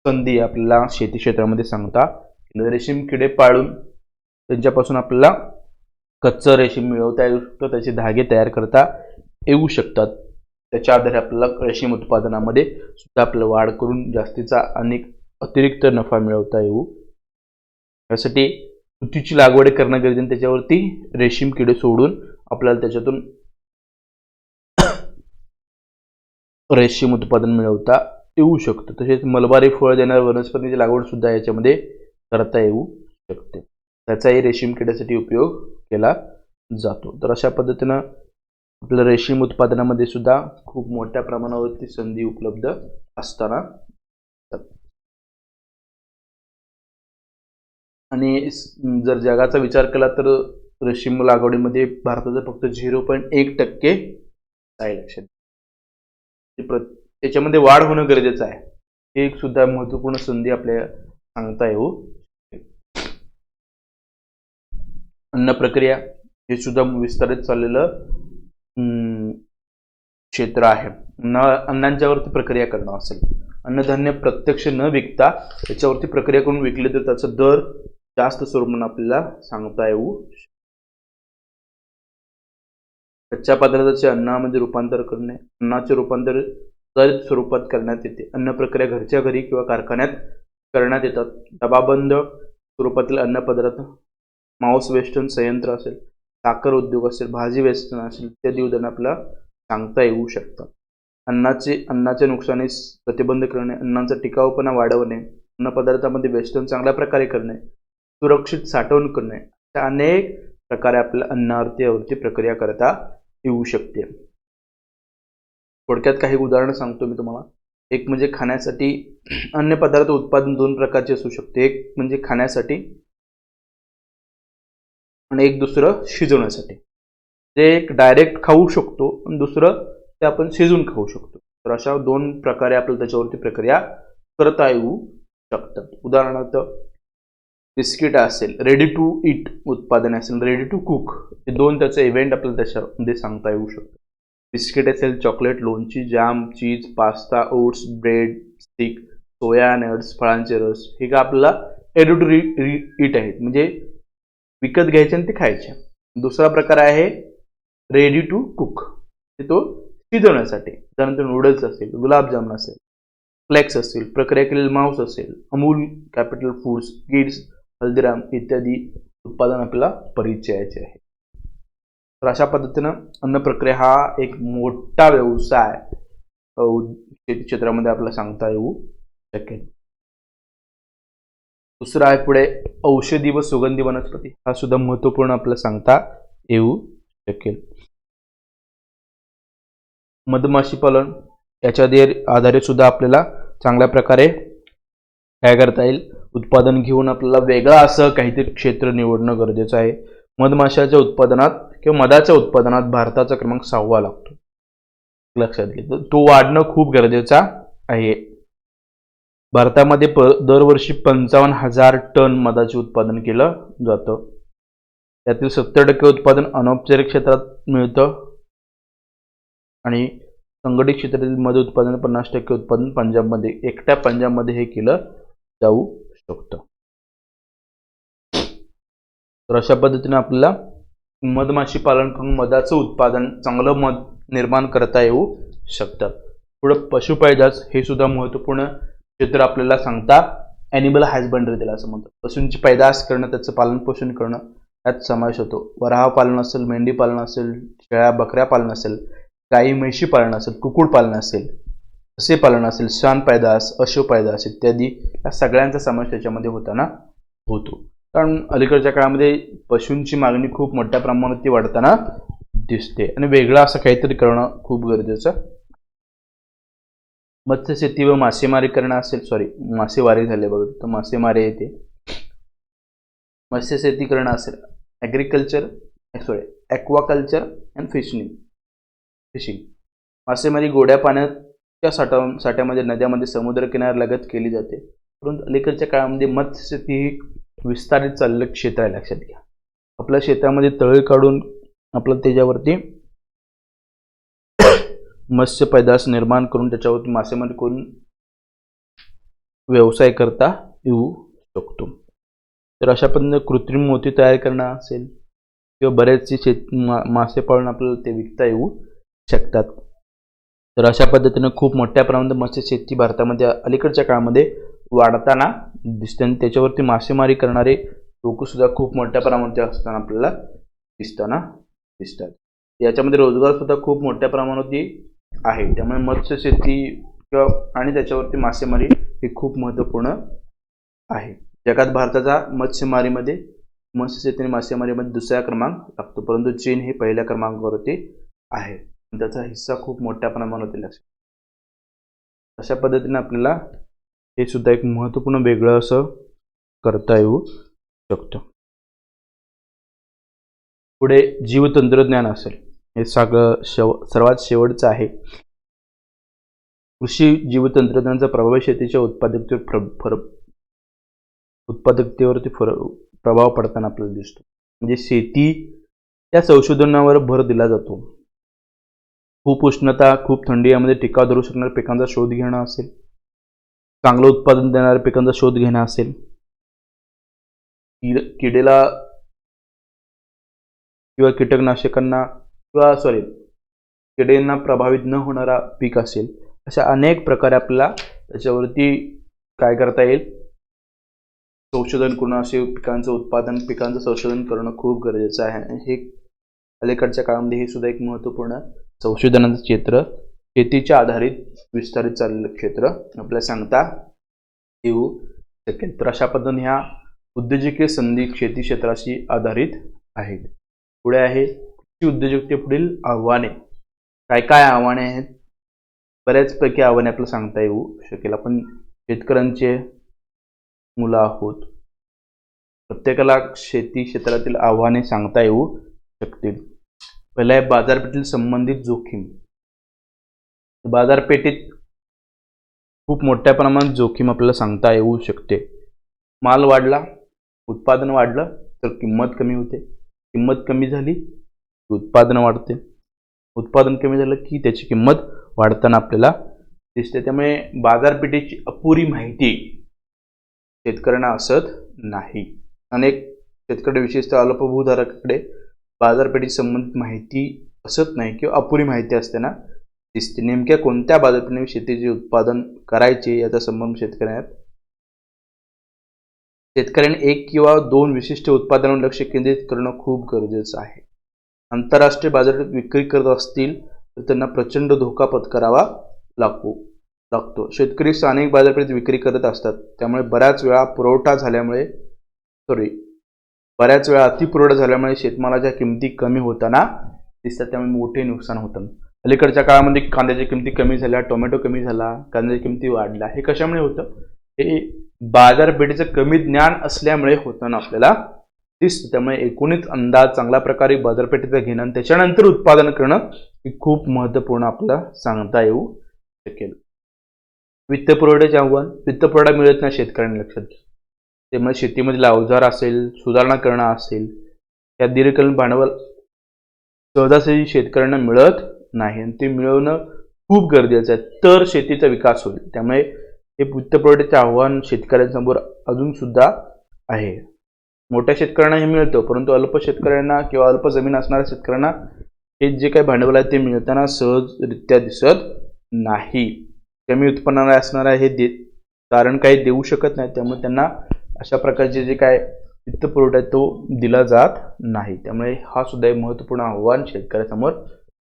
संधी आपल्याला शेती क्षेत्रामध्ये सांगता. रेशीम किडे पाळून त्यांच्यापासून आपल्याला कच्चं रेशीम मिळवता येऊ शकतं, त्याचे धागे तयार करता येऊ शकतात. त्याच्या आधारे आपल्याला रेशीम उत्पादनामध्ये सुद्धा आपल्याला वाढ करून जास्तीचा अतिरिक्त नफा मिळवता येऊ. यासाठी तुतीची लागवड करणं गरजेचं, त्याच्यावरती रेशीम किडे सोडून आपल्याला त्याच्यातून रेशीम उत्पादन मिळवता येऊ शकतं. तसेच मलबारी फळ देणाऱ्या वनस्पतीची लागवड सुद्धा याच्यामध्ये करता येऊ शकते. त्याचाही रेशीम किड्यासाठी उपयोग केला जातो. तर अशा पद्धतीनं आपल्या रेशीम उत्पादनामध्ये सुद्धा खूप मोठ्या प्रमाणावरती संधी उपलब्ध असताना, आणि जर जगाचा विचार केला तर रेशीम लागवडीमध्ये भारताचा फक्त 0.1% आहे. त्याच्यामध्ये वाढ होणं गरजेचं आहे. हे एक सुद्धा महत्त्वपूर्ण संधी आपल्याला सांगता येऊ. अन्न प्रक्रिया हे सुद्धा विस्तारित चाललेलं क्षेत्र आहे. अन्नांच्यावरती प्रक्रिया करणं असेल, अन्नधान्य प्रत्यक्ष न विकता त्याच्यावरती प्रक्रिया करून विकले तर त्याचा दर जास्त स्वरूपाने आपल्याला सांगता येऊ. कच्च्या पदार्थाचे अन्नामध्ये रूपांतर करणे, अन्नाचे रूपांतर त्वरित स्वरूपात करण्यात येते. अन्न प्रक्रिया घरच्या घरी किंवा कारखान्यात करण्यात येतात. डबाबंद स्वरूपातील अन्न पदार्थ, मांस वेष्टन संयंत्र असेल, साखर उद्योग असेल, भाजी वेष्टन असेल, इत्यादी उदाहरणं आपल्याला सांगता येऊ शकतात. अन्नाच्या नुकसानीस प्रतिबंध करणे, अन्नाचा टिकाऊपणा वाढवणे, अन्नपदार्थामध्ये वेष्टन चांगल्या प्रकारे करणे, सुरक्षित साठवण करणे, अशा अनेक प्रकारे आपल्याला अन्नावरती प्रक्रिया करता येऊ शकते. थोडक्यात काही उदाहरणं सांगतो मी तुम्हाला. एक म्हणजे खाण्यासाठी अन्न पदार्थ उत्पादन 2 प्रकारचे असू शकते. एक म्हणजे खाण्यासाठी आणि एक दुसरं शिजवण्यासाठी. ते एक डायरेक्ट खाऊ शकतो आणि दुसरं ते आपण शिजवून खाऊ शकतो. तर अशा 2 प्रकारे आपल्याला त्याच्यावरती प्रक्रिया करता येऊ शकतात. उदाहरणार्थ बिस्किट असेल, रेडी टू ईट उत्पादन असेल, रेडी टू कुक, हे 2 त्याचे इव्हेंट आपल्याला त्याच्यामध्ये सांगता येऊ शकतो. बिस्किट असेल, चॉकलेट, लोणची, जॅम, चीज, पास्ता, ओट्स, ब्रेड, स्टिक सोया नट्स, फळांचे रस हे का आपल्याला रेडी टू ईट आहेत, म्हणजे विकत घ्यायचे आणि ते खायचे. दुसरा प्रकार आहे रेडी टू कुक, तो शिजवण्यासाठी. त्यानंतर नूडल्स असेल, गुलाबजामुन असेल, फ्लेक्स असतील, प्रक्रिया केलेले मांस असेल, Amul, capital foods, kids, Haldiram इत्यादी उत्पादन आपल्याला परिचयाचे आहे. तर अशा पद्धतीनं अन्न प्रक्रिया हा एक मोठा व्यवसाय शेती क्षेत्रामध्ये आपल्याला सांगता येऊ शकेल. दुसरा आहे पुढे औषधी व सुगंधी वनस्पती, हा सुद्धा महत्वपूर्ण आपल्याला सांगता येऊ शकेल. मधमाशी पालन याच्या आधारे सुद्धा आपल्याला चांगल्या प्रकारे काय करता येईल, उत्पादन घेऊन आपल्याला वेगळं असं काहीतरी क्षेत्र निवडणं गरजेचं आहे. मधमाशाच्या उत्पादनात किंवा मधाच्या उत्पादनात भारताचा क्रमांक 6वा लागतो, लक्षात घ्या. तो वाढणं खूप गरजेचा आहे. भारतामध्ये दरवर्षी 55,000 टन मधाचे उत्पादन केलं जातं. त्यातील 70% उत्पादन अनौपचारिक क्षेत्रात मिळतं आणि संघटित क्षेत्रातील मध उत्पादन 50% उत्पादन पंजाबमध्ये, एकट्या पंजाबमध्ये हे केलं जाऊ शकतं. तर अशा पद्धतीने आपल्याला मधमाशी पालन करून मधाचं उत्पादन, चांगलं मध निर्माण करता येऊ शकतात. पुढे पशुपैदास हे सुद्धा महत्वपूर्ण क्षेत्र आपल्याला सांगता. ॲनिमल हॅजबंडरी त्याला असं म्हणतात. पशूंची पैदास करणं, त्याचं पालन पोषण करणं यात समावेश होतो. वराह पालन असेल, मेंढी पालन असेल, शेळ्या बकऱ्या पालन असेल, गाई म्हैशी पालन असेल, कुक्कुट पालन असेल, ससे पालन असेल, श्वान पैदास, अश्व पैदास इत्यादी या सगळ्यांचा समावेश त्याच्यामध्ये होताना होतो. कारण अलीकडच्या काळामध्ये पशूंची मागणी खूप मोठ्या प्रमाणात वाढताना दिसते आणि वेगळं असं काहीतरी करणं खूप गरजेचं. मत्स्यशेती व मासेमारी करणं असेल, मासेवारी झाले बघा, तर मासेमारी येते. मत्स्यशेती करणं असेल, ॲक्वाकल्चर अँड फिशिंग. मासेमारी गोड्या पाण्याच्या साठ्यामध्ये, नद्यामध्ये, समुद्रकिनाऱ्यालगत केली जाते. परंतु अलीकडच्या काळामध्ये मत्स्यशेती ही विस्तारित चाललेलं क्षेत्र आहे, लक्षात घ्या. आपल्या शेतामध्ये तळे काढून आपलं त्याच्यावरती मत्स्य पैदास निर्माण करून त्याच्यावरती मासेमारी करून व्यवसाय करता येऊ शकतो. तर अशा पद्धतीने कृत्रिम मोती तयार करणं असेल किंवा बरेचसे मासे पाळून आपल्याला ते विकता येऊ शकतात. तर अशा पद्धतीने खूप मोठ्या प्रमाणात मत्स्यशेती भारतामध्ये अलीकडच्या काळामध्ये वाढताना दिसते आणि त्याच्यावरती मासेमारी करणारे लोक सुद्धा खूप मोठ्या प्रमाणात असताना आपल्याला दिसतात. याच्यामध्ये रोजगार सुद्धा खूप मोठ्या प्रमाणात आहे. त्यामुळे मत्स्यशेती आणि त्याच्यावरती मासेमारी ही खूप महत्त्वपूर्ण आहे. जगात भारताचा मत्स्यशेती आणि मासेमारीमध्ये दुसरा क्रमांक लागतो, परंतु चीन हे पहिल्या क्रमांकावरती आहे. त्याचा हिस्सा खूप मोठ्या प्रमाणात लक्षात. अशा पद्धतीने आपल्याला हे सुद्धा एक महत्त्वपूर्ण वेगळं असं करता येऊ शकतं. पुढे जीवतंत्रज्ञान असेल, हे सर्वात शेवटचं आहे. कृषी जीवतंत्रज्ञानाचा प्रभाव शेतीच्या उत्पादकतेवरती प्रभाव पडताना आपल्याला दिसतो. म्हणजे शेती या संशोधनावर भर दिला जातो. खूप उष्णता, खूप थंडी यामध्ये टिकाव धरू शकणाऱ्या पिकांचा शोध घेणं असेल, चांगलं उत्पादन देणाऱ्या पिकांचा शोध घेणं असेल, किडेला किंवा कीटकनाशकांना किडेंना प्रभावित न होणारा पीक असेल, अशा अनेक प्रकारे आपल्याला त्याच्यावरती काय करता येईल, संशोधन करणं, असे पिकांचं संशोधन करणं खूप गरजेचं आहे. हे अलीकडच्या काळामध्ये हे सुद्धा एक महत्त्वपूर्ण संशोधनाचं क्षेत्र, शेतीच्या आधारित विस्तारित चाललेलं क्षेत्र आपल्याला सांगता येऊ शकेल. तर अशा पद्धतीने ह्या उद्योजकीय संधी शेती क्षेत्राशी आधारित आहेत. पुढे आहे कृषी उद्योजकतेपुढील आव्हाने. काय आव्हाने आहेत? बऱ्याचपैकी आव्हाने आपल्याला सांगता येऊ शकेल. आपण शेतकऱ्यांचे मुलं आहोत, प्रत्येकाला शेती क्षेत्रातील आव्हाने सांगता येऊ शकतील. पहिला आहे बाजारपेठेतील संबंधित जोखीम. बाजारपेठेत खूप मोठ्या प्रमाणात जोखीम आपल्याला सांगता येऊ शकते. माल वाढला, उत्पादन वाढलं तर किंमत कमी होते, किंमत कमी झाली की उत्पादन वाढते, उत्पादन कमी झालं की त्याची किंमत वाढताना आपल्याला दिसते. त्यामुळे बाजारपेठेची अपुरी माहिती शेतकऱ्यांना असत नाही. अनेक शेतकरी विशेषतः अल्पभूधारकाकडे बाजारपेठेशी संबंधित माहिती असत नाही किंवा अपुरी माहिती असताना दिसते. नेमक्या कोणत्या बाजारपेठेने शेतीचे उत्पादन करायचे याचा संबंध शेतकऱ्यांनी एक किंवा दोन विशिष्ट उत्पादनावर लक्ष केंद्रित करणं खूप गरजेचं आहे. आंतरराष्ट्रीय बाजारपेठेत विक्री करत असतील तर त्यांना प्रचंड धोका पत्करावा लागतो. शेतकरी स्थानिक बाजारपेठेत विक्री करत असतात. त्यामुळे बऱ्याच वेळा अतिपुरवठा झाल्यामुळे शेतमालाच्या किमती कमी होताना दिसतात. त्यामुळे मोठे नुकसान होतं. अलीकडच्या काळामध्ये कांद्याच्या किमती कमी झाल्या, टोमॅटो कमी झाला, कांद्याच्या किमती वाढल्या. हे कशामुळे होतं? हे बाजारपेठेचं कमी ज्ञान असल्यामुळे होताना आपल्याला दिसतं. त्यामुळे एकूणच अंदाज चांगल्या प्रकारे बाजारपेठेचा घेणं आणि त्याच्यानंतर उत्पादन करणं हे खूप महत्त्वपूर्ण आपल्याला सांगता येऊ शकेल. वित्तपुरवठ्याचे आव्हान. वित्तपुरवठा मिळत नाही शेतकऱ्यांना, लक्षात घ्या. त्यामुळे शेतीमधील अवजार असेल, सुधारणा करणं असेल, या दीर्घकालीन भांडवल सहजासहजी शेतकऱ्यांना मिळत नाही आणि ते मिळवणं खूप गरजेचं आहे, तर शेतीचा विकास होईल. त्यामुळे हे वित्तपुरवठ्याचे आव्हान शेतकऱ्यांसमोर अजून सुद्धा आहे. मोठ्या शेतकऱ्यांना हे मिळतं, परंतु अल्प शेतकऱ्यांना किंवा अल्प जमीन असणाऱ्या शेतकऱ्यांना हे जे काही भांडवल आहे ते मिळताना सहजरित्या दिसत नाही. कमी उत्पन्नाला असणारा हे कारण काही देऊ शकत नाही. त्यामुळे त्यांना अशा प्रकारचे जे काय वित्तपुरवठा आहे तो दिला जात नाही. त्यामुळे हा सुद्धा एक महत्त्वपूर्ण आव्हान शेतकऱ्यासमोर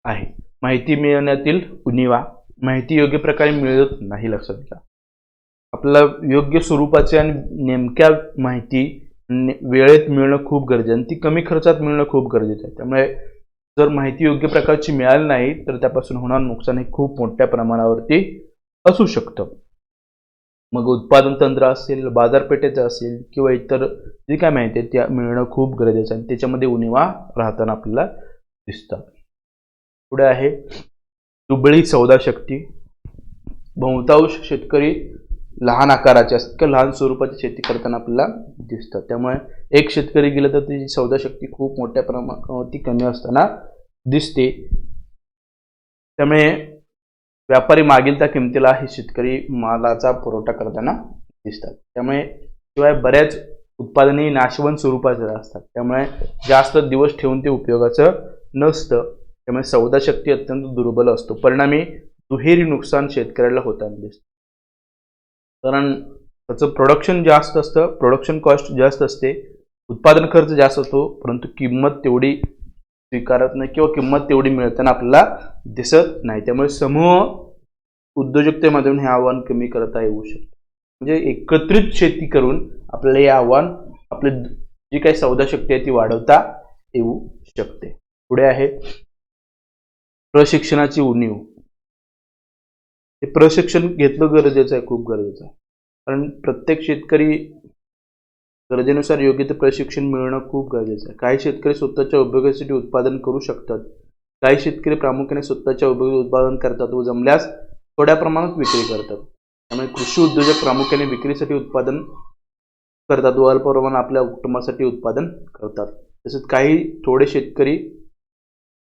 आहे. माहिती मिळवण्यातील उणिवा. माहिती योग्य प्रकारे मिळत नाही, लक्षात घ्या. आपल्याला योग्य स्वरूपाची आणि नेमक्या माहिती वेळेत मिळणं खूप गरजेचं आहे आणि ती कमी खर्चात मिळणं खूप गरजेचं आहे. त्यामुळे जर माहिती योग्य प्रकारची मिळाली नाही तर त्यापासून होणारं नुकसान हे खूप मोठ्या प्रमाणावरती असू शकतं. मग उत्पादन तंत्र असेल, बाजारपेठेचं असेल किंवा इतर जे काय माहिती आहे त्या मिळणं खूप गरजेचं आहे. त्याच्यामध्ये उणिवा राहताना आपल्याला दिसतात. पुढे आहे दुबळी सौदा शक्ती. बहुतांश शेतकरी लहान आकाराचे असतात किंवा लहान स्वरूपाची शेती करताना आपल्याला दिसतात. त्यामुळे एक शेतकरी गेला तर त्याची सौदा शक्ती खूप मोठ्या प्रमाणावरती कमी असताना दिसते. त्यामुळे व्यापारी मागील त्या किमतीला हे शेतकरी मालाचा पुरवठा करताना दिसतात. त्यामुळे शिवाय बऱ्याच उत्पादने नाशवंत स्वरूपाचे असतात. त्यामुळे जास्त दिवस ठेवून ते उपयोगाचं नसतं. त्यामुळे सौदा शक्ती अत्यंत दुर्बल असतो. परिणामी दुहेरी नुकसान शेतकऱ्याला होताना दिसतं. कारण त्याचं प्रोडक्शन जास्त असतं, प्रोडक्शन कॉस्ट जास्त असते, उत्पादन खर्च जास्त असतो, परंतु किंमत तेवढी स्वीकारत नाही किंवा किंमत तेवढी मिळताना आपल्याला दिसत नाही. त्यामुळे समूह उद्योजकतेमधून हे आव्हान कमी करता येऊ शकतं. म्हणजे एकत्रित शेती करून आपल्याला हे आव्हान, आपली जी काही सौदा शक्ती आहे ती वाढवता येऊ शकते. पुढे आहे प्रशिक्षणाची उणीव. हे प्रशिक्षण घेतलं गरजेचं आहे, खूप गरजेचं आहे. कारण प्रत्येक शेतकरी गरजेनुसार योग्य ते प्रशिक्षण मिळणं खूप गरजेचं आहे. काही शेतकरी स्वतःच्या उपयोगासाठी उत्पादन करू शकतात. काही शेतकरी प्रामुख्याने स्वतःच्या उपयोगी उत्पादन करतात व जमल्यास थोड्या प्रमाणात विक्री करतात. त्यामुळे कृषी उद्योजक प्रामुख्याने विक्रीसाठी उत्पादन करतात व अल्प प्रमाणात आपल्या कुटुंबासाठी उत्पादन करतात. तसेच काही थोडे शेतकरी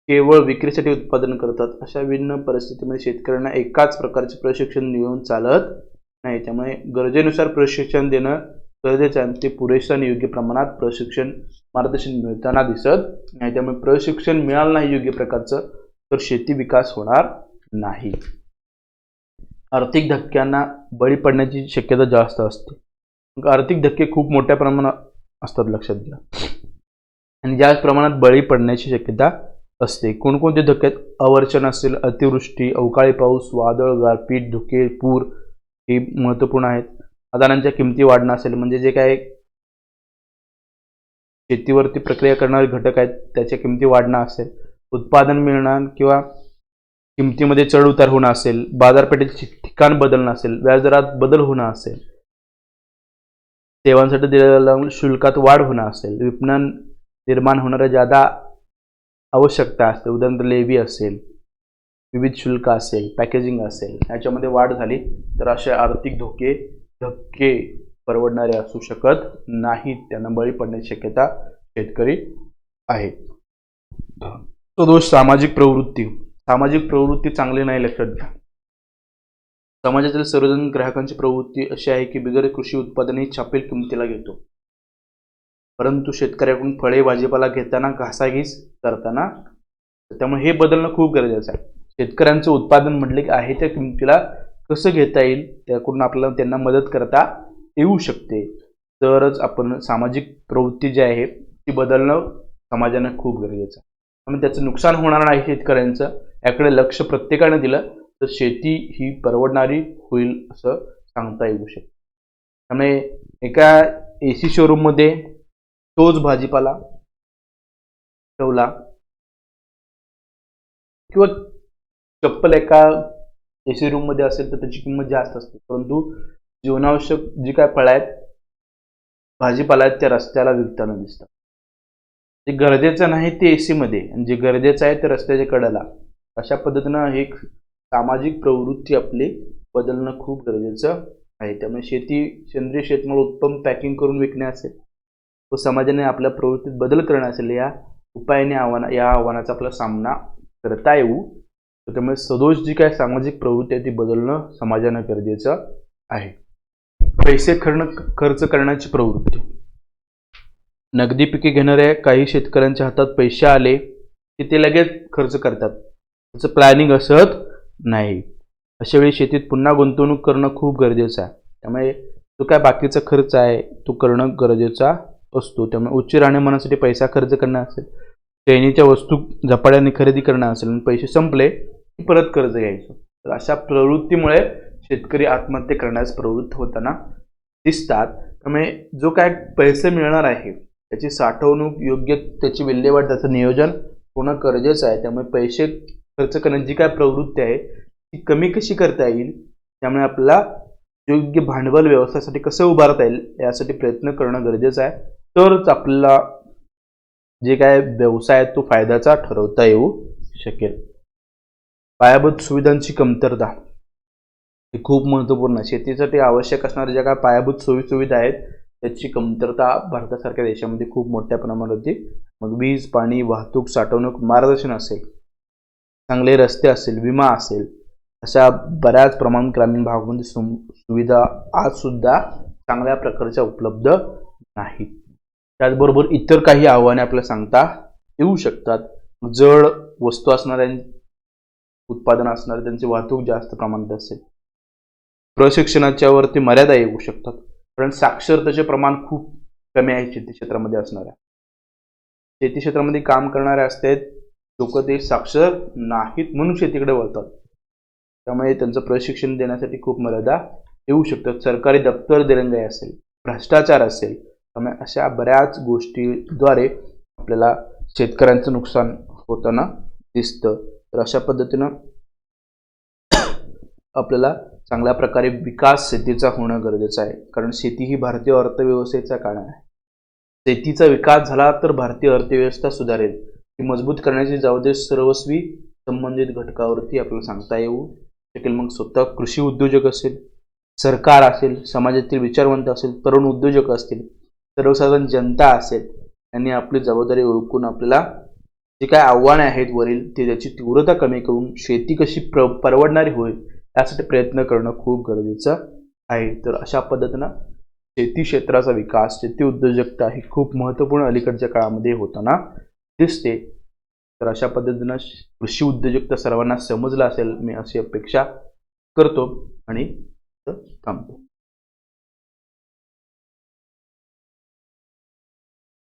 केवळ विक्रीसाठी उत्पादन करतात. अशा भिन्न परिस्थितीमध्ये शेतकऱ्यांना एकाच प्रकारचे प्रशिक्षण देऊन चालत नाही. त्यामुळे गरजेनुसार प्रशिक्षण देणं गरजेचं आहे. ते पुरेसं आणि योग्य प्रमाणात मार्गदर्शन मिळताना दिसत नाही. त्यामुळे प्रशिक्षण मिळालं नाही योग्य प्रकारचं तर शेती विकास होणार नाही. आर्थिक धक्क्यांना बळी पडण्याची शक्यता जास्त असते. आर्थिक धक्के खूप मोठ्या प्रमाणात असतात, लक्षात घ्या. आणि ज्या प्रमाणात बळी पडण्याची शक्यता असते. कोणकोणते धक्के? अवर्षण असेल, अतिवृष्टी, अवकाळी पाऊस, वादळ, गारपीट, धुके, पूर हे महत्त्वपूर्ण आहेत. खतांच्या किमती वाढणं असेल, म्हणजे जे काही शेतीवरती प्रक्रिया करणारे घटक आहेत त्याच्या किमती वाढणं असेल, उत्पादन मिळणं किंवा किमतीमध्ये चढ उतार होणं असेल, बाजारपेठेचे ठिकाण बदलणं असेल, व्याजदरात बदल होणं असेल, सेवांसाठी दिलेल्या शुल्कात वाढ होणं असेल, विपणन निर्माण होणाऱ्या जादा आवश्यकता असते, उदाहरणार्थ लेवी असेल, विविध शुल्क असेल, पॅकेजिंग असेल, याच्यामध्ये वाढ झाली तर असे आर्थिक धक्के परवडणारे असू शकत नाहीत. त्यांना बळी पडण्याची शक्यता शेतकरी आहे. तो दोष सामाजिक प्रवृत्ती. सामाजिक प्रवृत्ती चांगली नाही, लक्षात घ्या. समाजातील सर्वजण ग्राहकांची प्रवृत्ती अशी आहे की बिगर कृषी उत्पादने छापील किमतीला घेतो, परंतु शेतकऱ्याकडून फळे भाजीपाला घेताना घासाघीस करताना, त्यामुळे हे बदलणं खूप गरजेचं आहे. शेतकऱ्यांचं उत्पादन म्हटले की आहे त्या किमतीला कसं घेता येईल, त्याकडून आपल्याला त्यांना मदत करता येऊ शकते. तरच आपण सामाजिक प्रवृत्ती जी आहे ती बदलणं समाजानं खूप गरजेचं आहे. त्यामुळे त्याचं नुकसान होणार नाही शेतकऱ्यांचं, याकडे लक्ष प्रत्येकाने दिलं तर शेती ही परवडणारी होईल असं सांगता येऊ शकतं. त्यामुळे एका AC शोरूममध्ये तोच भाजीपाला ठेवला किंवा चप्पल एका AC रूममध्ये असेल तर त्याची किंमत जास्त असते, परंतु जीवनावश्यक जी काय फळं आहेत, भाजीपाला आहेत, त्या रस्त्याला विकताना दिसतात. जे गरजेचं नाही ते AC मध्ये आणि जे गरजेचं आहे ते रस्त्याच्या कडेला. अशा पद्धतीनं एक सामाजिक प्रवृत्ती आपली बदलणं खूप गरजेचं आहे. त्यामुळे सेंद्रिय शेतमाल उत्तम पॅकिंग करून विकणे असेल व समाजाने आपल्या प्रवृत्तीत बदल करणे असेल, या उपायाने या आव्हानाचा आपला सामना करता येऊ. त्यामुळे सदोष जी काय सामाजिक प्रवृत्ती आहे ती बदलणं समाजानं गरजेचं आहे. पैसे खर्च करण्याची प्रवृत्ती. नगदी पिके घेणाऱ्या काही शेतकऱ्यांच्या हातात पैसे आले की ते लगेच खर्च करतात, त्याचं प्लॅनिंग असत नाही. अशा वेळी शेतीत पुन्हा गुंतवणूक करणं खूप गरजेचं आहे. त्यामुळे जो काय बाकीचा खर्च आहे तो करणं गरजेचा असतो. त्यामुळे उच्च राहणीमानासाठी पैसा खर्च करणं असेल, चैनीच्या वस्तू झपाट्याने खरेदी करणं असेल आणि पैसे संपले की परत कर्ज घ्यायचं, तर अशा प्रवृत्तीमुळे शेतकरी आत्महत्या करण्यास प्रवृत्त होताना दिसतात. त्यामुळे जो काय पैसे मिळणार आहे त्याची साठवणूक, योग्य त्याची विल्हेवाट, त्याचं नियोजन होणं गरजेचं आहे. त्यामुळे पैसे खर्च करण्याची जी काय प्रवृत्ती आहे ती कमी कशी करता येईल, त्यामुळे आपल्याला योग्य भांडवल व्यवस्थेसाठी कसं उभारता येईल यासाठी प्रयत्न करणं गरजेचं आहे. तरच आपल्याला जे काय व्यवसाय आहे तो फायद्याचा ठरवता येऊ शकेल. पायाभूत सुविधांची कमतरता ही खूप महत्त्वपूर्ण आहे. शेतीसाठी आवश्यक असणाऱ्या ज्या काय पायाभूत सोयीसुविधा आहेत त्याची कमतरता भारतासारख्या देशामध्ये खूप मोठ्या प्रमाणात होती. मग वीज, पाणी, वाहतूक, साठवणूक, मार्गदर्शन असेल, चांगले रस्ते असेल, विमा असेल, अशा बऱ्याच प्रमाणात ग्रामीण भागामध्ये सुविधा आजसुद्धा चांगल्या प्रकारच्या उपलब्ध नाहीत. त्याचबरोबर इतर काही आव्हाने आपल्याला सांगता येऊ शकतात. जड वस्तू असणाऱ्या, उत्पादन असणारे त्यांची वाहतूक जास्त प्रमाणात असेल, प्रशिक्षणाच्या वरती मर्यादा येऊ शकतात, कारण साक्षरतेचे प्रमाण खूप कमी आहे शेती क्षेत्रामध्ये असणाऱ्या. शेती क्षेत्रामध्ये काम करणारे असतात लोक ते साक्षर नाहीत म्हणून शेतीकडे वळतात, त्यामुळे त्यांचं प्रशिक्षण देण्यासाठी खूप मर्यादा येऊ शकतात. सरकारी दप्तर दिरंगाई असेल, भ्रष्टाचार असेल, त्यामुळे अशा बऱ्याच गोष्टीद्वारे आपल्याला शेतकऱ्यांचं नुकसान होताना दिसतं. तर अशा पद्धतीनं आपल्याला चांगल्या प्रकारे विकास शेतीचा होणं गरजेचं आहे, कारण शेती ही भारतीय अर्थव्यवस्थेचा कान आहे. शेतीचा विकास झाला तर भारतीय अर्थव्यवस्था सुधारेल. ती मजबूत करण्याची जबाबदारी सर्वस्वी संबंधित घटकावरती आपल्याला सांगता येऊ शकेल. मग स्वतः कृषी उद्योजक असेल, सरकार असेल, समाजातील विचारवंत असेल, तरुण उद्योजक असतील, सर्वसाधारण जनता असेल, यांनी आपली जबाबदारी ओळखून आपल्याला जे काय आव्हाने आहेत वरील ते त्याची तीव्रता कमी करून शेती कशी परवडणारी होईल यासाठी प्रयत्न करणं खूप गरजेचं आहे. तर अशा पद्धतीनं शेती क्षेत्राचा विकास, शेती उद्योजकता ही खूप महत्त्वपूर्ण अलीकडच्या काळामध्ये होताना दिसते. तर अशा पद्धतीनं कृषी उद्योजकता सर्वांना समजलं असेल मी अशी अपेक्षा करतो आणि थांबतो.